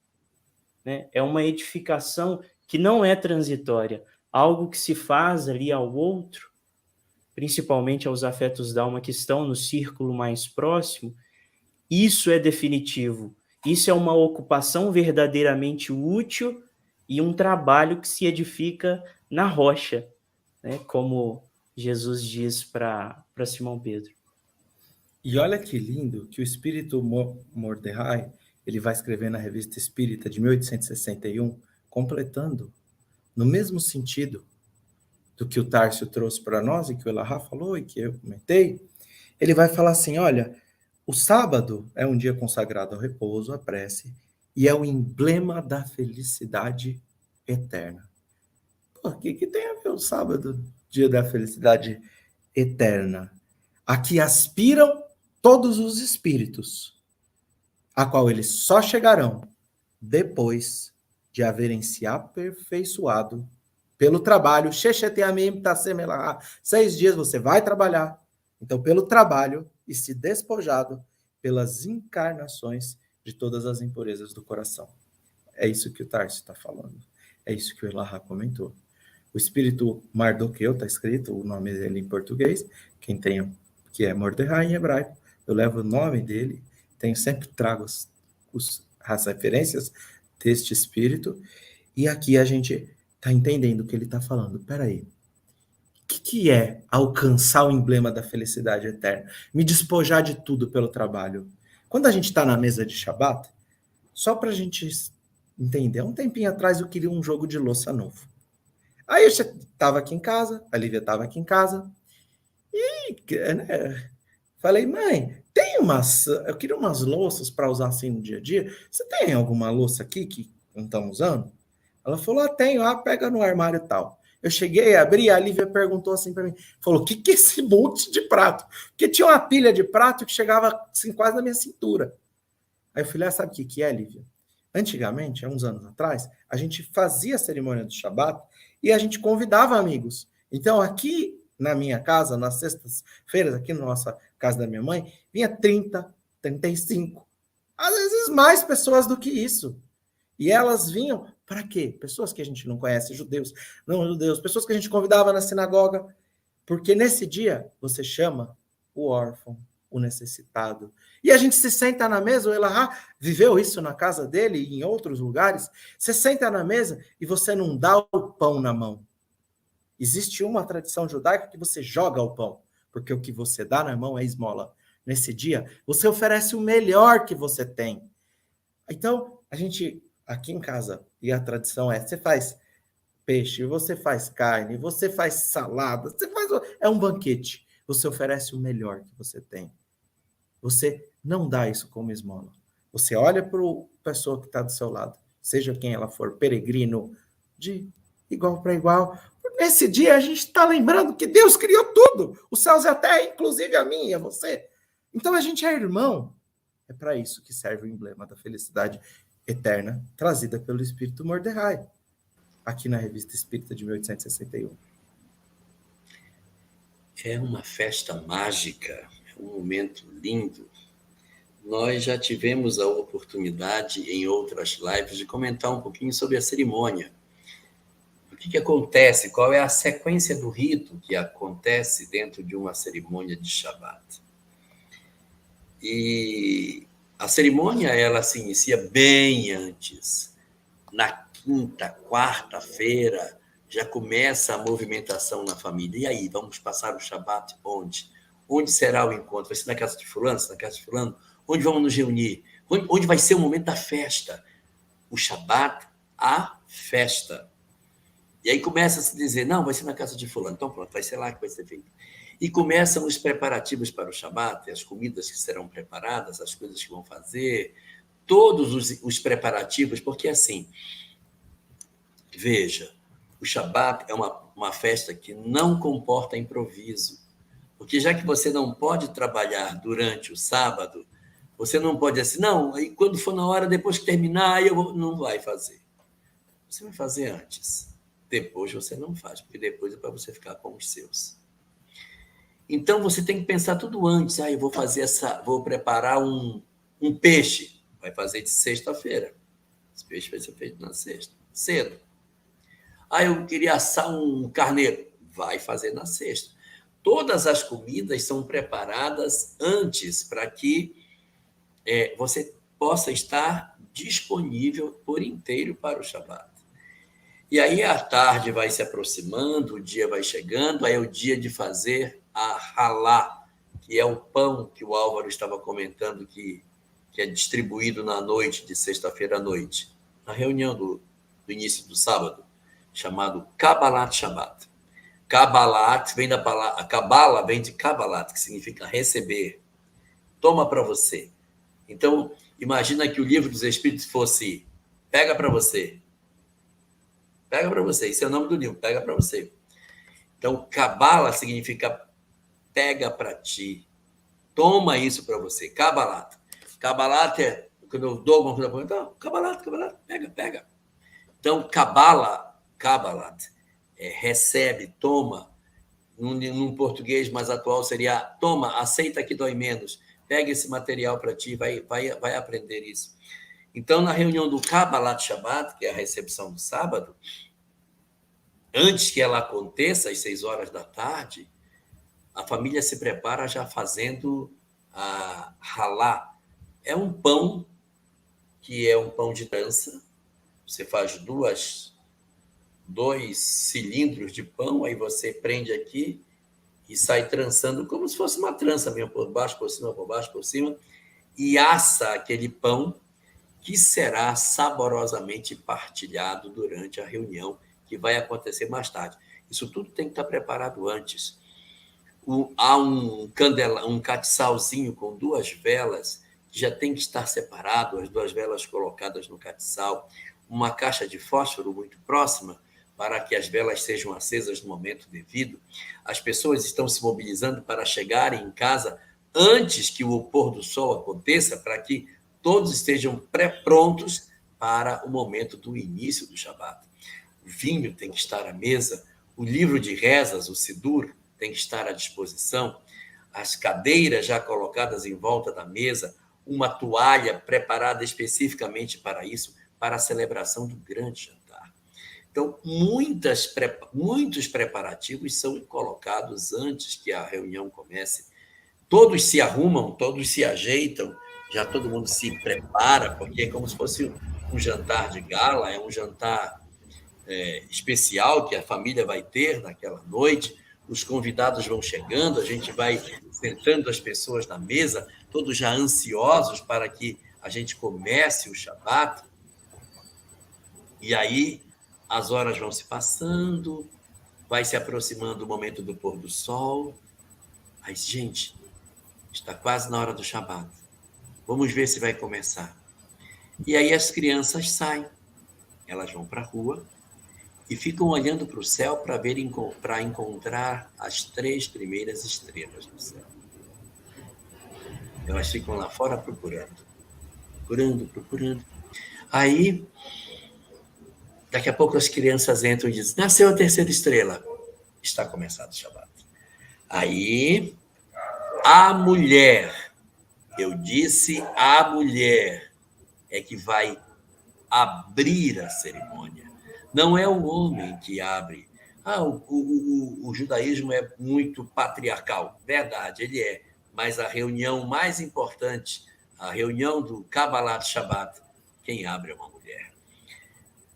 [SPEAKER 6] né? É uma edificação que não é transitória, algo que se faz ali ao outro, principalmente aos afetos da alma que estão no círculo mais próximo. Isso é definitivo, isso é uma ocupação verdadeiramente útil e um trabalho que se edifica na rocha, né? Como Jesus diz para Simão Pedro.
[SPEAKER 4] E olha que lindo que o espírito Mordecai, ele vai escrever na Revista Espírita de 1861, completando no mesmo sentido do que o Tárcio trouxe para nós e que o Elahá falou e que eu comentei. Ele vai falar assim, olha, o sábado é um dia consagrado ao repouso, à prece, e é o emblema da felicidade eterna. Pô, o que tem a ver o sábado, dia da felicidade eterna? A que aspiram todos os espíritos, a qual eles só chegarão depois de haverem se aperfeiçoado pelo trabalho. 6 dias você vai trabalhar. Então, pelo trabalho e se despojado pelas encarnações de todas as impurezas do coração. É isso que o Tarso está falando. É isso que o Elahá comentou. O espírito Mardoqueu, está escrito, o nome dele em português, quem tem, que é Mordecai em hebraico, eu levo o nome dele, sempre trago as referências deste espírito, e aqui a gente está entendendo o que ele está falando. Peraí, o que é alcançar o emblema da felicidade eterna? Me despojar de tudo pelo trabalho. Quando a gente está na mesa de Shabat, só para a gente entender, um tempinho atrás eu queria um jogo de louça novo. Aí eu estava aqui em casa, a Lívia estava aqui em casa, e falei, mãe, eu queria umas louças para usar assim no dia a dia. Você tem alguma louça aqui que não estamos usando? Ela falou, tenho, pega no armário e tal. Eu cheguei, abri, a Lívia perguntou assim para mim, falou, o que é esse monte de prato? Porque tinha uma pilha de prato que chegava assim, quase na minha cintura. Aí eu falei, sabe o que é, Lívia? Antigamente, há uns anos atrás, a gente fazia a cerimônia do Shabat e a gente convidava amigos. Então, aqui na minha casa, nas sextas-feiras, aqui na nossa casa da minha mãe, vinha 30, 35, às vezes mais pessoas do que isso. E elas vinham para quê? Pessoas que a gente não conhece, judeus, não judeus, pessoas que a gente convidava na sinagoga, porque nesse dia você chama o órfão, o necessitado. E a gente se senta na mesa, o Elahá viveu isso na casa dele e em outros lugares, você senta na mesa e você não dá o pão na mão. Existe uma tradição judaica que você joga o pão, porque o que você dá na mão é esmola. Nesse dia, você oferece o melhor que você tem. Então, a gente, aqui em casa, e a tradição você faz peixe, você faz carne, você faz salada, é um banquete. Você oferece o melhor que você tem. Você não dá isso como esmola. Você olha para a pessoa que está do seu lado, seja quem ela for, peregrino, de igual para igual, Esse dia a gente está lembrando que Deus criou tudo, os céus e a terra, inclusive a mim e a você. Então a gente é irmão. É para isso que serve o emblema da felicidade eterna, trazida pelo Espírito Mordecai, aqui na Revista Espírita de 1861.
[SPEAKER 3] É uma festa mágica, é um momento lindo. Nós já tivemos a oportunidade, em outras lives, de comentar um pouquinho sobre a cerimônia. O que acontece? Qual é a sequência do rito que acontece dentro de uma cerimônia de Shabat? E a cerimônia, ela se inicia bem antes. Na quinta, quarta-feira, já começa a movimentação na família. E aí, vamos passar o Shabat onde? Onde será o encontro? Vai ser na casa de fulano? Na casa de fulano? Onde vamos nos reunir? Onde vai ser o momento da festa? O Shabat, a festa. E aí começa a se dizer, não, vai ser na casa de fulano. Então pronto, vai ser lá que vai ser feito. E começam os preparativos para o Shabat, as comidas que serão preparadas, as coisas que vão fazer, todos os preparativos, porque assim, veja, o Shabat é uma festa que não comporta improviso, porque já que você não pode trabalhar durante o sábado, você não pode dizer assim, não, aí quando for na hora, depois que terminar, aí eu vou... Não vai fazer. Você vai fazer antes. Depois você não faz, porque depois é para você ficar com os seus. Então, você tem que pensar tudo antes. Eu vou preparar um peixe. Vai fazer de sexta-feira. Esse peixe vai ser feito na sexta, cedo. Eu queria assar um carneiro. Vai fazer na sexta. Todas as comidas são preparadas antes para que você possa estar disponível por inteiro para o Shabat. E aí a tarde vai se aproximando, o dia vai chegando, aí é o dia de fazer a halá, que é o pão que o Álvaro estava comentando que é distribuído na noite, de sexta-feira à noite, na reunião do início do sábado, chamado Kabbalat Shabbat. Kabbalat vem da palavra, Kabbalah vem de Kabbalat, que significa receber. Toma para você. Então, imagina que o livro dos Espíritos fosse pega para você. Pega para você. Esse é o nome do livro, pega para você. Então, Kabbalah significa pega para ti. Toma isso para você. Kabbalat. Kabbalat é, quando eu dou alguma coisa para então, Kabbalat, pega. Então, Kabbalat, recebe, toma. Num português mais atual seria toma, aceita que dói menos. Pega esse material para ti, vai aprender isso. Então, na reunião do Kabbalat Shabbat, que é a recepção do sábado, antes que ela aconteça, às 6 horas da tarde, a família se prepara já fazendo a halá. É um pão que é um pão de trança. Você faz 2 cilindros de pão, aí você prende aqui e sai trançando como se fosse uma trança mesmo, por baixo, por cima, por baixo, por cima, e assa aquele pão que será saborosamente partilhado durante a reunião que vai acontecer mais tarde. Isso tudo tem que estar preparado antes. Há um catiçalzinho com 2 velas, que já tem que estar separado, as 2 velas colocadas no catiçal, uma caixa de fósforo muito próxima, para que as velas sejam acesas no momento devido. As pessoas estão se mobilizando para chegarem em casa antes que o pôr do sol aconteça, para que todos estejam pré-prontos para o momento do início do Shabat. O vinho tem que estar à mesa, o livro de rezas, o Sidur, tem que estar à disposição, as cadeiras já colocadas em volta da mesa, uma toalha preparada especificamente para isso, para a celebração do grande jantar. Então, muitos preparativos são colocados antes que a reunião comece. Todos se arrumam, todos se ajeitam, já todo mundo se prepara, porque é como se fosse um jantar de gala, é um jantar especial que a família vai ter naquela noite. Os convidados vão chegando, a gente vai sentando as pessoas na mesa, todos já ansiosos para que a gente comece o Shabat. E aí as horas vão se passando, vai se aproximando o momento do pôr do sol. Mas, gente, está quase na hora do Shabat. Vamos ver se vai começar. E aí as crianças saem. Elas vão para a rua e ficam olhando para o céu para encontrar as 3 primeiras estrelas do céu. Elas ficam lá fora procurando. Aí, daqui a pouco as crianças entram e dizem: nasceu a 3ª estrela. Está começado o Shabat. Aí, a mulher, eu disse a mulher, é que vai abrir a cerimônia. Não é o homem que abre. O judaísmo é muito patriarcal. Verdade, ele é. Mas a reunião mais importante, a reunião do Kabbalat Shabbat, quem abre é uma mulher.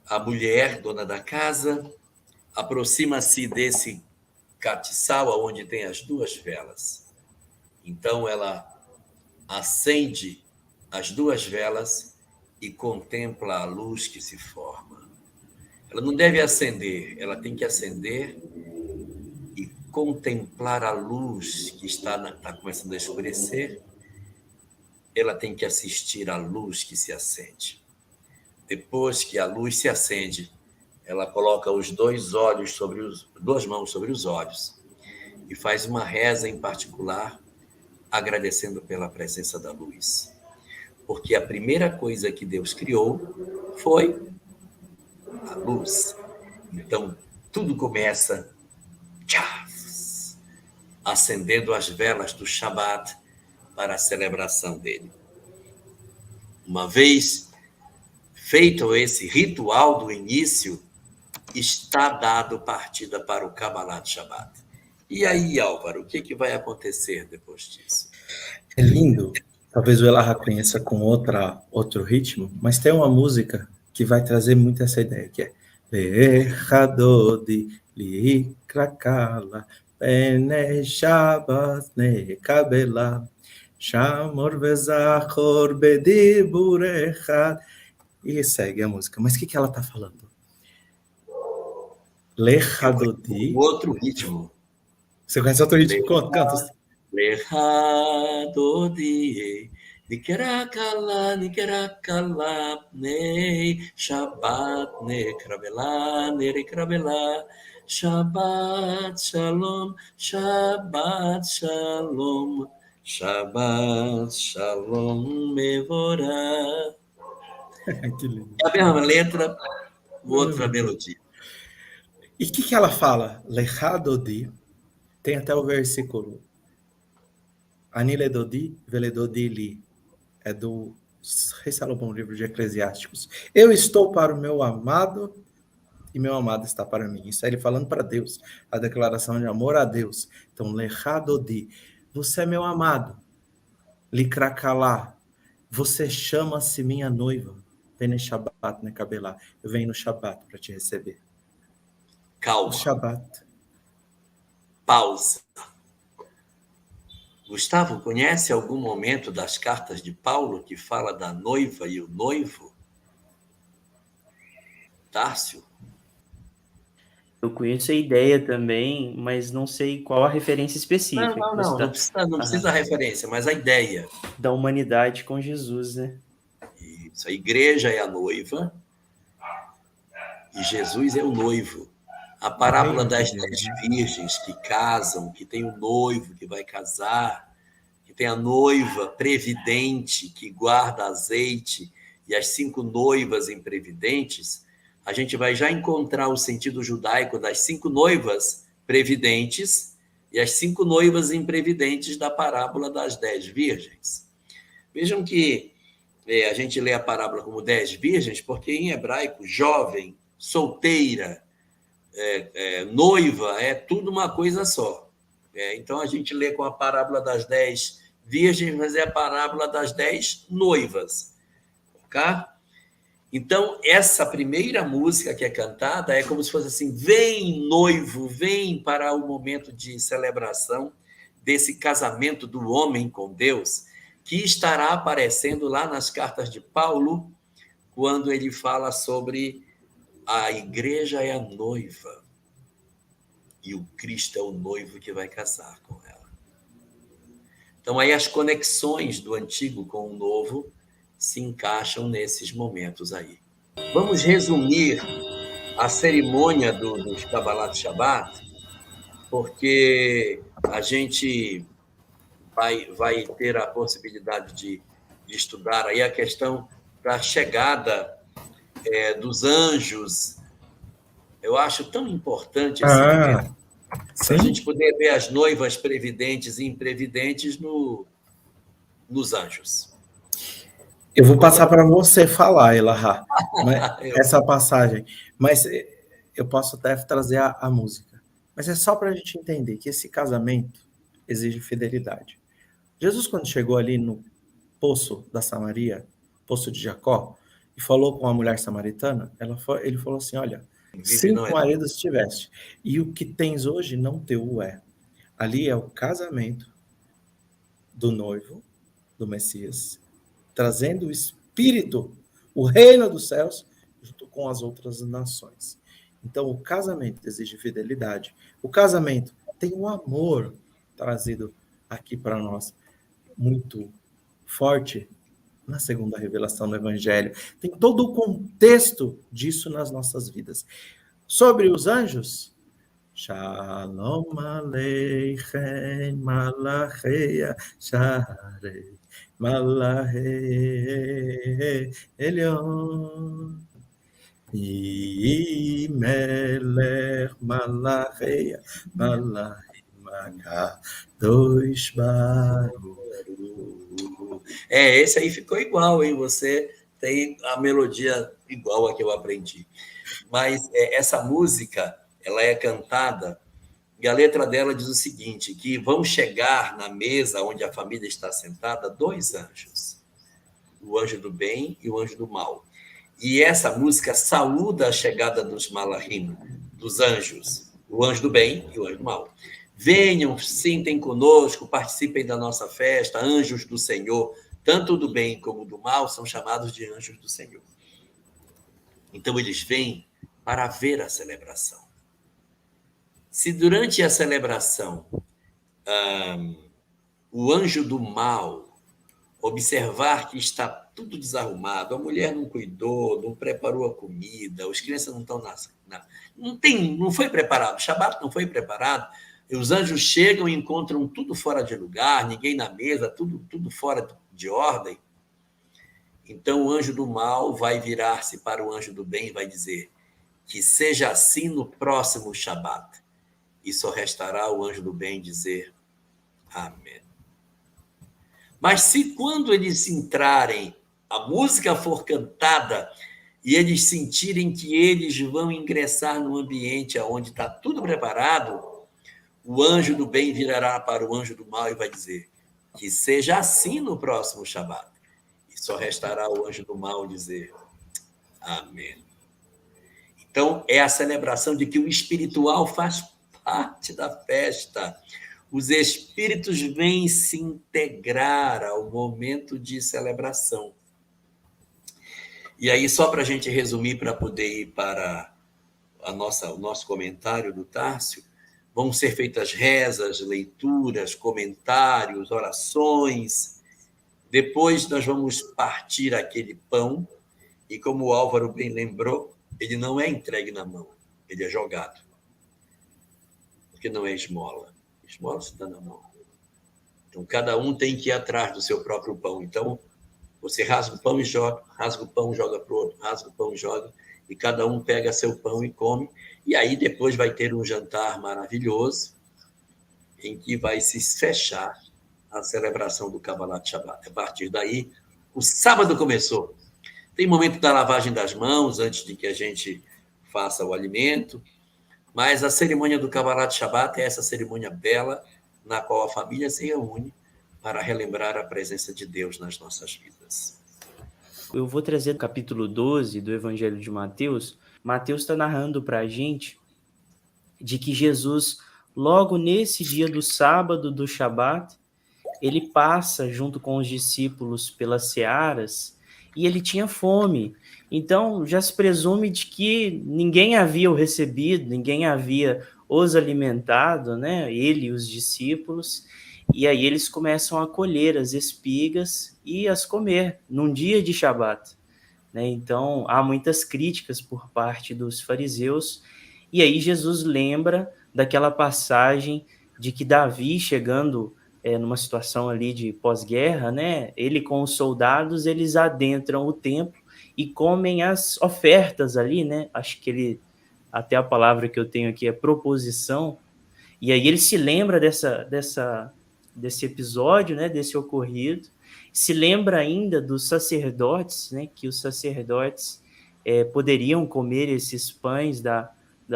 [SPEAKER 3] A mulher, dona da casa, aproxima-se desse catiçal onde tem as 2 velas. Então, ela acende as 2 velas e contempla a luz que se forma. Ela não deve acender, ela tem que acender e contemplar a luz que está começando a escurecer. Ela tem que assistir à luz que se acende. Depois que a luz se acende, ela coloca os 2 mãos sobre os olhos e faz uma reza em particular, agradecendo pela presença da luz. Porque a primeira coisa que Deus criou foi a luz. Então, tudo começa acendendo as velas do Shabat para a celebração dele. Uma vez feito esse ritual do início, está dado partida para o Kabbalat Shabbat. E aí, Álvaro, o que vai acontecer depois disso?
[SPEAKER 4] É lindo. Talvez o Elarra conheça com outro ritmo, mas tem uma música que vai trazer muito essa ideia, que é Lechadodi Likrakala Pene Shabbat Nekabela Shamor Vezachor Bedibur Echad. E segue a música. Mas o que ela está falando? Lechadodi.
[SPEAKER 3] Outro ritmo.
[SPEAKER 4] Você conhece outro ritmo? Canta.
[SPEAKER 3] Lechadodi Nikerakala Nei Shabbat Nekrabela Shabbat Shalom Mevorah.
[SPEAKER 4] Que lindo.
[SPEAKER 3] É a mesma letra, outra melodia.
[SPEAKER 4] E o que ela fala? Lechadodi. Tem até o versículo. Aniledodi, veledodi li. É do Rei Salomão, livro de Eclesiásticos. Eu estou para o meu amado e meu amado está para mim. Isso é ele falando para Deus. A declaração de amor a Deus. Então, lechadodi. Você é meu amado. Likrakalá. Você chama-se minha noiva. Vem Shabbat, né, Kabelá? Eu venho no Shabbat para te receber.
[SPEAKER 3] Calma.
[SPEAKER 4] O Shabbat.
[SPEAKER 3] Pausa. Gustavo, conhece algum momento das cartas de Paulo que fala da noiva e o noivo? Tárcio?
[SPEAKER 6] Eu conheço a ideia também, mas não sei qual a referência específica.
[SPEAKER 3] Não precisa a referência, mas a ideia.
[SPEAKER 6] Da humanidade com Jesus, né?
[SPEAKER 3] Isso, a igreja é a noiva e Jesus é o noivo. A parábola das 10 virgens que casam, que tem o noivo que vai casar, que tem a noiva previdente que guarda azeite e as 5 noivas imprevidentes, a gente vai já encontrar o sentido judaico das 5 noivas previdentes e as 5 noivas imprevidentes da parábola das 10 virgens. Vejam que a gente lê a parábola como 10 virgens, porque em hebraico, jovem, solteira, noiva, é tudo uma coisa só. Então, a gente lê com a parábola das 10 virgens, mas é a parábola das 10 noivas. Ok? Então, essa primeira música que é cantada é como se fosse assim: vem, noivo, vem para o momento de celebração desse casamento do homem com Deus, que estará aparecendo lá nas cartas de Paulo, quando ele fala sobre a igreja é a noiva e o Cristo é o noivo que vai casar com ela. Então, aí as conexões do antigo com o novo se encaixam nesses momentos aí. Vamos resumir a cerimônia dos Kabbalat Shabbat, porque a gente vai ter a possibilidade de estudar aí a questão da chegada dos anjos. Eu acho tão importante esse momento, para a gente poder ver as noivas previdentes e imprevidentes nos anjos.
[SPEAKER 4] Eu vou passar para você falar, Elahá, essa passagem, mas eu posso até trazer a música. Mas é só para a gente entender que esse casamento exige fidelidade. Jesus, quando chegou ali no poço da Samaria, poço de Jacó, e falou com a mulher samaritana, ele falou assim, olha, 5 maridos tiveste, e o que tens hoje não teu é. Ali é o casamento do noivo, do Messias, trazendo o Espírito, o reino dos céus, junto com as outras nações. Então, o casamento exige fidelidade. O casamento tem um amor trazido aqui para nós, muito forte, na segunda revelação do Evangelho. Tem todo o contexto disso nas nossas vidas. Sobre os anjos, Shalom Aleichem Malachei Sharei Malachei Elion Melech Malachei Malachei Magadosh Baruch.
[SPEAKER 3] Esse aí ficou igual, hein? Você tem a melodia igual a que eu aprendi. Mas essa música, ela é cantada, e a letra dela diz o seguinte, que vão chegar na mesa onde a família está sentada 2 anjos, o anjo do bem e o anjo do mal. E essa música saúda a chegada dos malachim, dos anjos, o anjo do bem e o anjo do mal. Venham, sentem conosco, participem da nossa festa, anjos do Senhor, tanto do bem como do mal são chamados de anjos do Senhor. Então eles vêm para ver a celebração. Se durante a celebração o anjo do mal observar que está tudo desarrumado, a mulher não cuidou, não preparou a comida, as crianças não estão não foi preparado, o Shabat não foi preparado, e os anjos chegam e encontram tudo fora de lugar, ninguém na mesa, tudo fora de ordem. Então o anjo do mal vai virar-se para o anjo do bem e vai dizer que seja assim no próximo Shabat. E só restará o anjo do bem dizer amém. Mas se quando eles entrarem, a música for cantada e eles sentirem que eles vão ingressar no ambiente onde está tudo preparado, o anjo do bem virará para o anjo do mal e vai dizer que seja assim no próximo Shabat. E só restará o anjo do mal dizer amém. Então, é a celebração de que o espiritual faz parte da festa. Os espíritos vêm se integrar ao momento de celebração. E aí, só para a gente resumir, para poder ir para o nosso comentário do Tárcio, vão ser feitas rezas, leituras, comentários, orações. Depois nós vamos partir aquele pão, e como o Álvaro bem lembrou, ele não é entregue na mão, ele é jogado. Porque não é esmola. Esmola se dá na mão. Então, cada um tem que ir atrás do seu próprio pão. Então, você rasga o pão e joga, rasga o pão, joga para o outro, rasga o pão e joga, e cada um pega seu pão e come. E aí depois vai ter um jantar maravilhoso, em que vai se fechar a celebração do Kabbalat Shabbat. A partir daí, o sábado começou. Tem momento da lavagem das mãos, antes de que a gente faça o alimento, mas a cerimônia do Kabbalat Shabbat é essa cerimônia bela, na qual a família se reúne para relembrar a presença de Deus nas nossas vidas.
[SPEAKER 6] Eu vou trazer o capítulo 12 do Evangelho de Mateus. Mateus está narrando para a gente de que Jesus, logo nesse dia do sábado do Shabat, ele passa junto com os discípulos pelas searas e ele tinha fome. Então, já se presume de que ninguém havia o recebido, ninguém havia os alimentado, né? Ele e os discípulos. E aí eles começam a colher as espigas e as comer num dia de Shabat. né? Então, há muitas críticas por parte dos fariseus, e aí Jesus lembra daquela passagem de que Davi, chegando numa situação ali de pós-guerra, né? Ele com os soldados, eles adentram o templo e comem as ofertas ali, né? Acho que até a palavra que eu tenho aqui é proposição, e aí ele se lembra desse episódio, né? Desse ocorrido, se lembra ainda dos sacerdotes, né? Que os sacerdotes poderiam comer esses pães da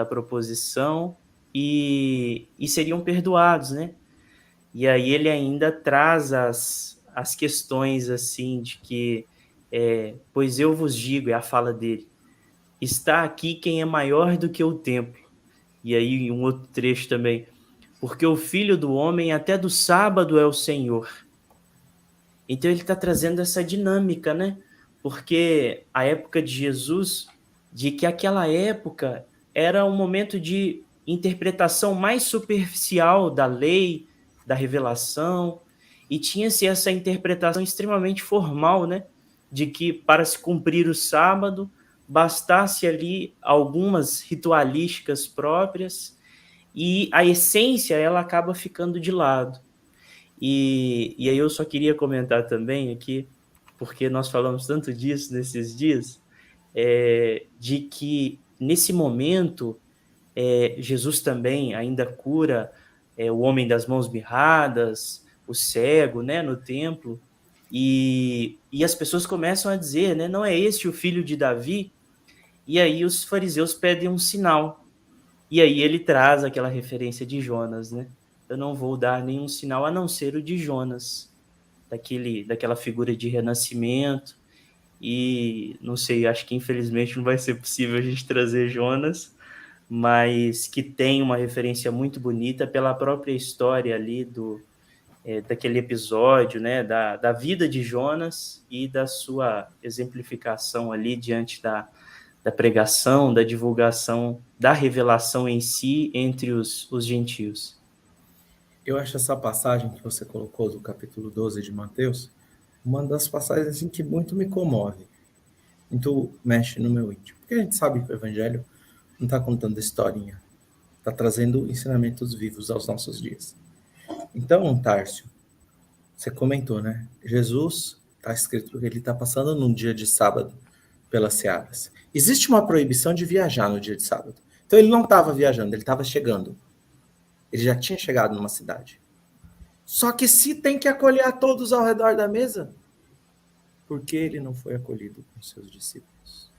[SPEAKER 6] proposição e seriam perdoados, né? E aí ele ainda traz as questões assim de que, pois eu vos digo, é a fala dele, está aqui quem é maior do que o templo. E aí um outro trecho também, porque o Filho do Homem até do sábado é o Senhor. Então ele está trazendo essa dinâmica, né? Porque a época de Jesus, de que aquela época era um momento de interpretação mais superficial da lei, da revelação, e tinha-se essa interpretação extremamente formal, né? De que para se cumprir o sábado, bastasse ali algumas ritualísticas próprias, e a essência ela acaba ficando de lado. E aí eu só queria comentar também aqui, porque nós falamos tanto disso nesses dias, de que nesse momento Jesus também ainda cura o homem das mãos mirradas, o cego, né, no templo, e as pessoas começam a dizer, né, não é este o filho de Davi? E aí os fariseus pedem um sinal, e aí ele traz aquela referência de Jonas, né? Eu não vou dar nenhum sinal a não ser o de Jonas, daquela figura de renascimento. E não sei, acho que infelizmente não vai ser possível a gente trazer Jonas, mas que tem uma referência muito bonita pela própria história ali daquele episódio, né, da vida de Jonas e da sua exemplificação ali diante da pregação, da divulgação, da revelação em si entre os gentios.
[SPEAKER 4] Eu acho essa passagem que você colocou do capítulo 12 de Mateus uma das passagens assim, que muito me comove, muito mexe no meu íntimo. Porque a gente sabe que o Evangelho não está contando historinha, está trazendo ensinamentos vivos aos nossos dias. Então, Tárcio, você comentou, né? Jesus, está escrito que ele está passando num dia de sábado pelas searas. Existe uma proibição de viajar no dia de sábado. Então ele não estava viajando, ele estava chegando. Ele já tinha chegado numa cidade. Só que se tem que acolher a todos ao redor da mesa, por que ele não foi acolhido com seus discípulos?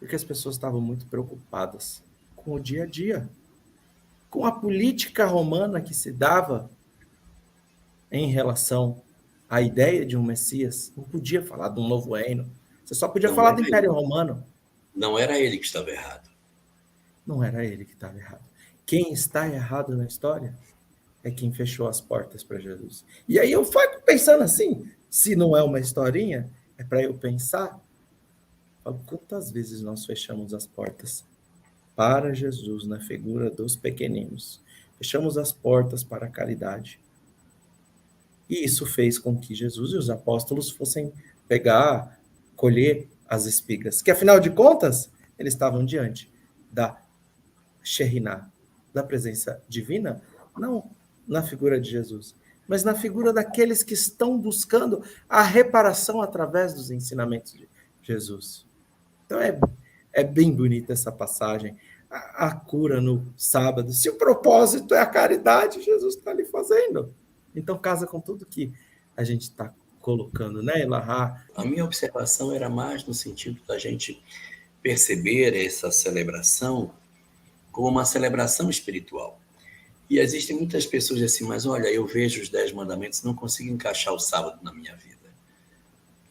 [SPEAKER 4] Porque as pessoas estavam muito preocupadas com o dia a dia, com a política romana que se dava em relação à ideia de um Messias. Não podia falar de um novo reino. Você só podia falar do Império Romano.
[SPEAKER 3] Não era ele que estava errado.
[SPEAKER 4] Não era ele que estava errado. Quem está errado na história é quem fechou as portas para Jesus. E aí eu fico pensando assim, se não é uma historinha, é para eu pensar, quantas vezes nós fechamos as portas para Jesus na figura dos pequeninos? Fechamos as portas para a caridade. E isso fez com que Jesus e os apóstolos fossem colher as espigas, que afinal de contas, eles estavam diante da Shekhinah, da presença divina, não na figura de Jesus, mas na figura daqueles que estão buscando a reparação através dos ensinamentos de Jesus. Então é bem bonita essa passagem, a cura no sábado. Se o propósito é a caridade, Jesus está ali fazendo. Então casa com tudo que a gente está colocando, né, Elahá?
[SPEAKER 3] A minha observação era mais no sentido da gente perceber essa celebração como uma celebração espiritual. E existem muitas pessoas assim, mas olha, eu vejo os 10 mandamentos, não consigo encaixar o sábado na minha vida.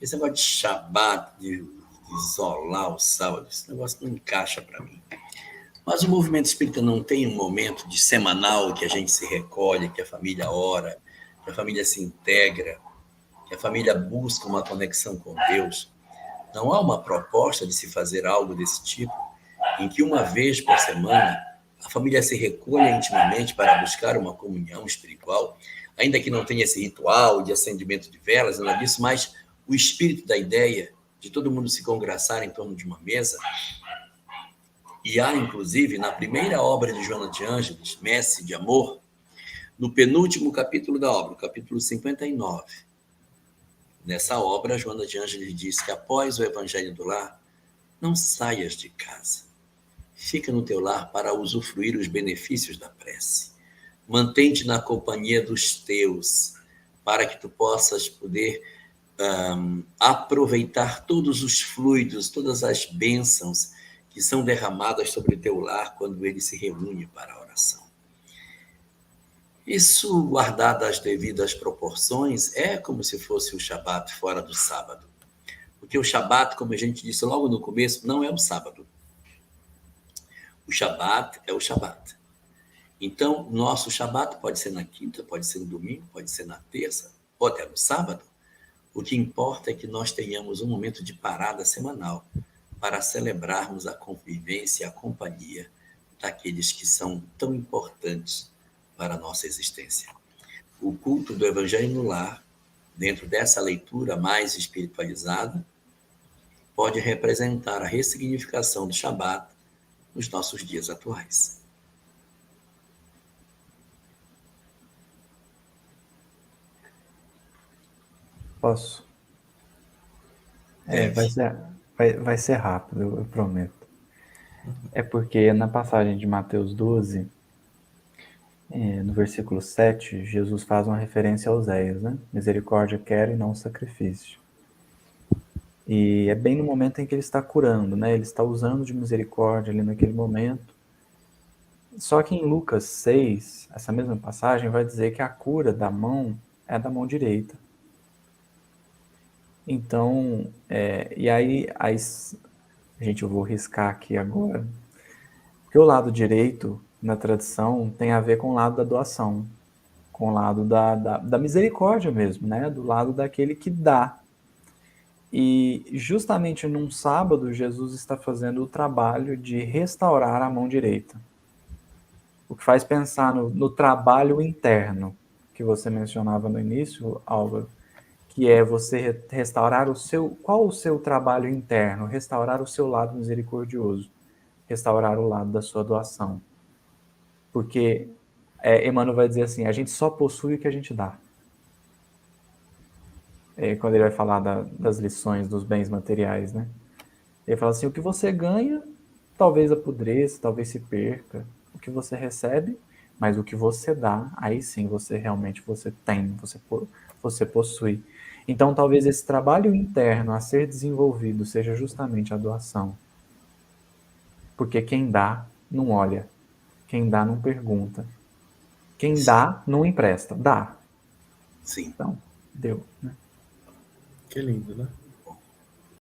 [SPEAKER 3] Esse negócio de Shabat, de isolar o sábado, esse negócio não encaixa para mim. Mas o movimento espírita não tem um momento de semanal que a gente se recolhe, que a família ora, que a família se integra, que a família busca uma conexão com Deus. Não há uma proposta de se fazer algo desse tipo, em que uma vez por semana a família se recolha intimamente para buscar uma comunhão espiritual, ainda que não tenha esse ritual de acendimento de velas, nada disso, mas o espírito da ideia de todo mundo se congraçar em torno de uma mesa. E há, inclusive, na primeira obra de Joana de Ângeles, Messe de Amor, no penúltimo capítulo da obra, capítulo 59. Nessa obra, Joana de Ângeles diz que após o Evangelho do Lar, não saias de casa. Fica no teu lar para usufruir os benefícios da prece. Mantém-te na companhia dos teus, para que tu possas poder aproveitar todos os fluidos, todas as bênçãos que são derramadas sobre o teu lar quando ele se reúne para a oração. Isso, guardado as devidas proporções, é como se fosse o Shabat fora do sábado. Porque o Shabat, como a gente disse logo no começo, não é o sábado. O Shabat é o Shabat. Então, nosso Shabat pode ser na quinta, pode ser no domingo, pode ser na terça, ou até no sábado. O que importa é que nós tenhamos um momento de parada semanal para celebrarmos a convivência e a companhia daqueles que são tão importantes para a nossa existência. O culto do Evangelho no Lar, dentro dessa leitura mais espiritualizada, pode representar a ressignificação do Shabat nos nossos dias atuais.
[SPEAKER 5] Posso? Vai ser rápido, eu prometo. É porque na passagem de Mateus 12, no versículo 7, Jesus faz uma referência a Oséias, né? Misericórdia quero e não sacrifício. E é bem no momento em que ele está curando, né? Ele está usando de misericórdia ali naquele momento. Só que em Lucas 6, essa mesma passagem vai dizer que a cura da mão é da mão direita. Então, e aí, gente, eu vou riscar aqui agora, porque o lado direito, na tradição, tem a ver com o lado da doação, com o lado da misericórdia mesmo, né? Do lado daquele que dá. E justamente num sábado, Jesus está fazendo o trabalho de restaurar a mão direita. O que faz pensar no trabalho interno, que você mencionava no início, Álvaro, que é você restaurar qual o seu trabalho interno? Restaurar o seu lado misericordioso, restaurar o lado da sua doação. Porque Emmanuel vai dizer assim, a gente só possui o que a gente dá. Quando ele vai falar das lições dos bens materiais, né? Ele fala assim, o que você ganha, talvez apodreça, talvez se perca. O que você recebe, mas o que você dá, aí sim você tem, você possui. Então, talvez esse trabalho interno a ser desenvolvido seja justamente a doação. Porque quem dá, não olha. Quem dá, não pergunta. Quem dá, não empresta. Dá.
[SPEAKER 3] Sim.
[SPEAKER 5] Então, deu, né?
[SPEAKER 4] Que lindo, né?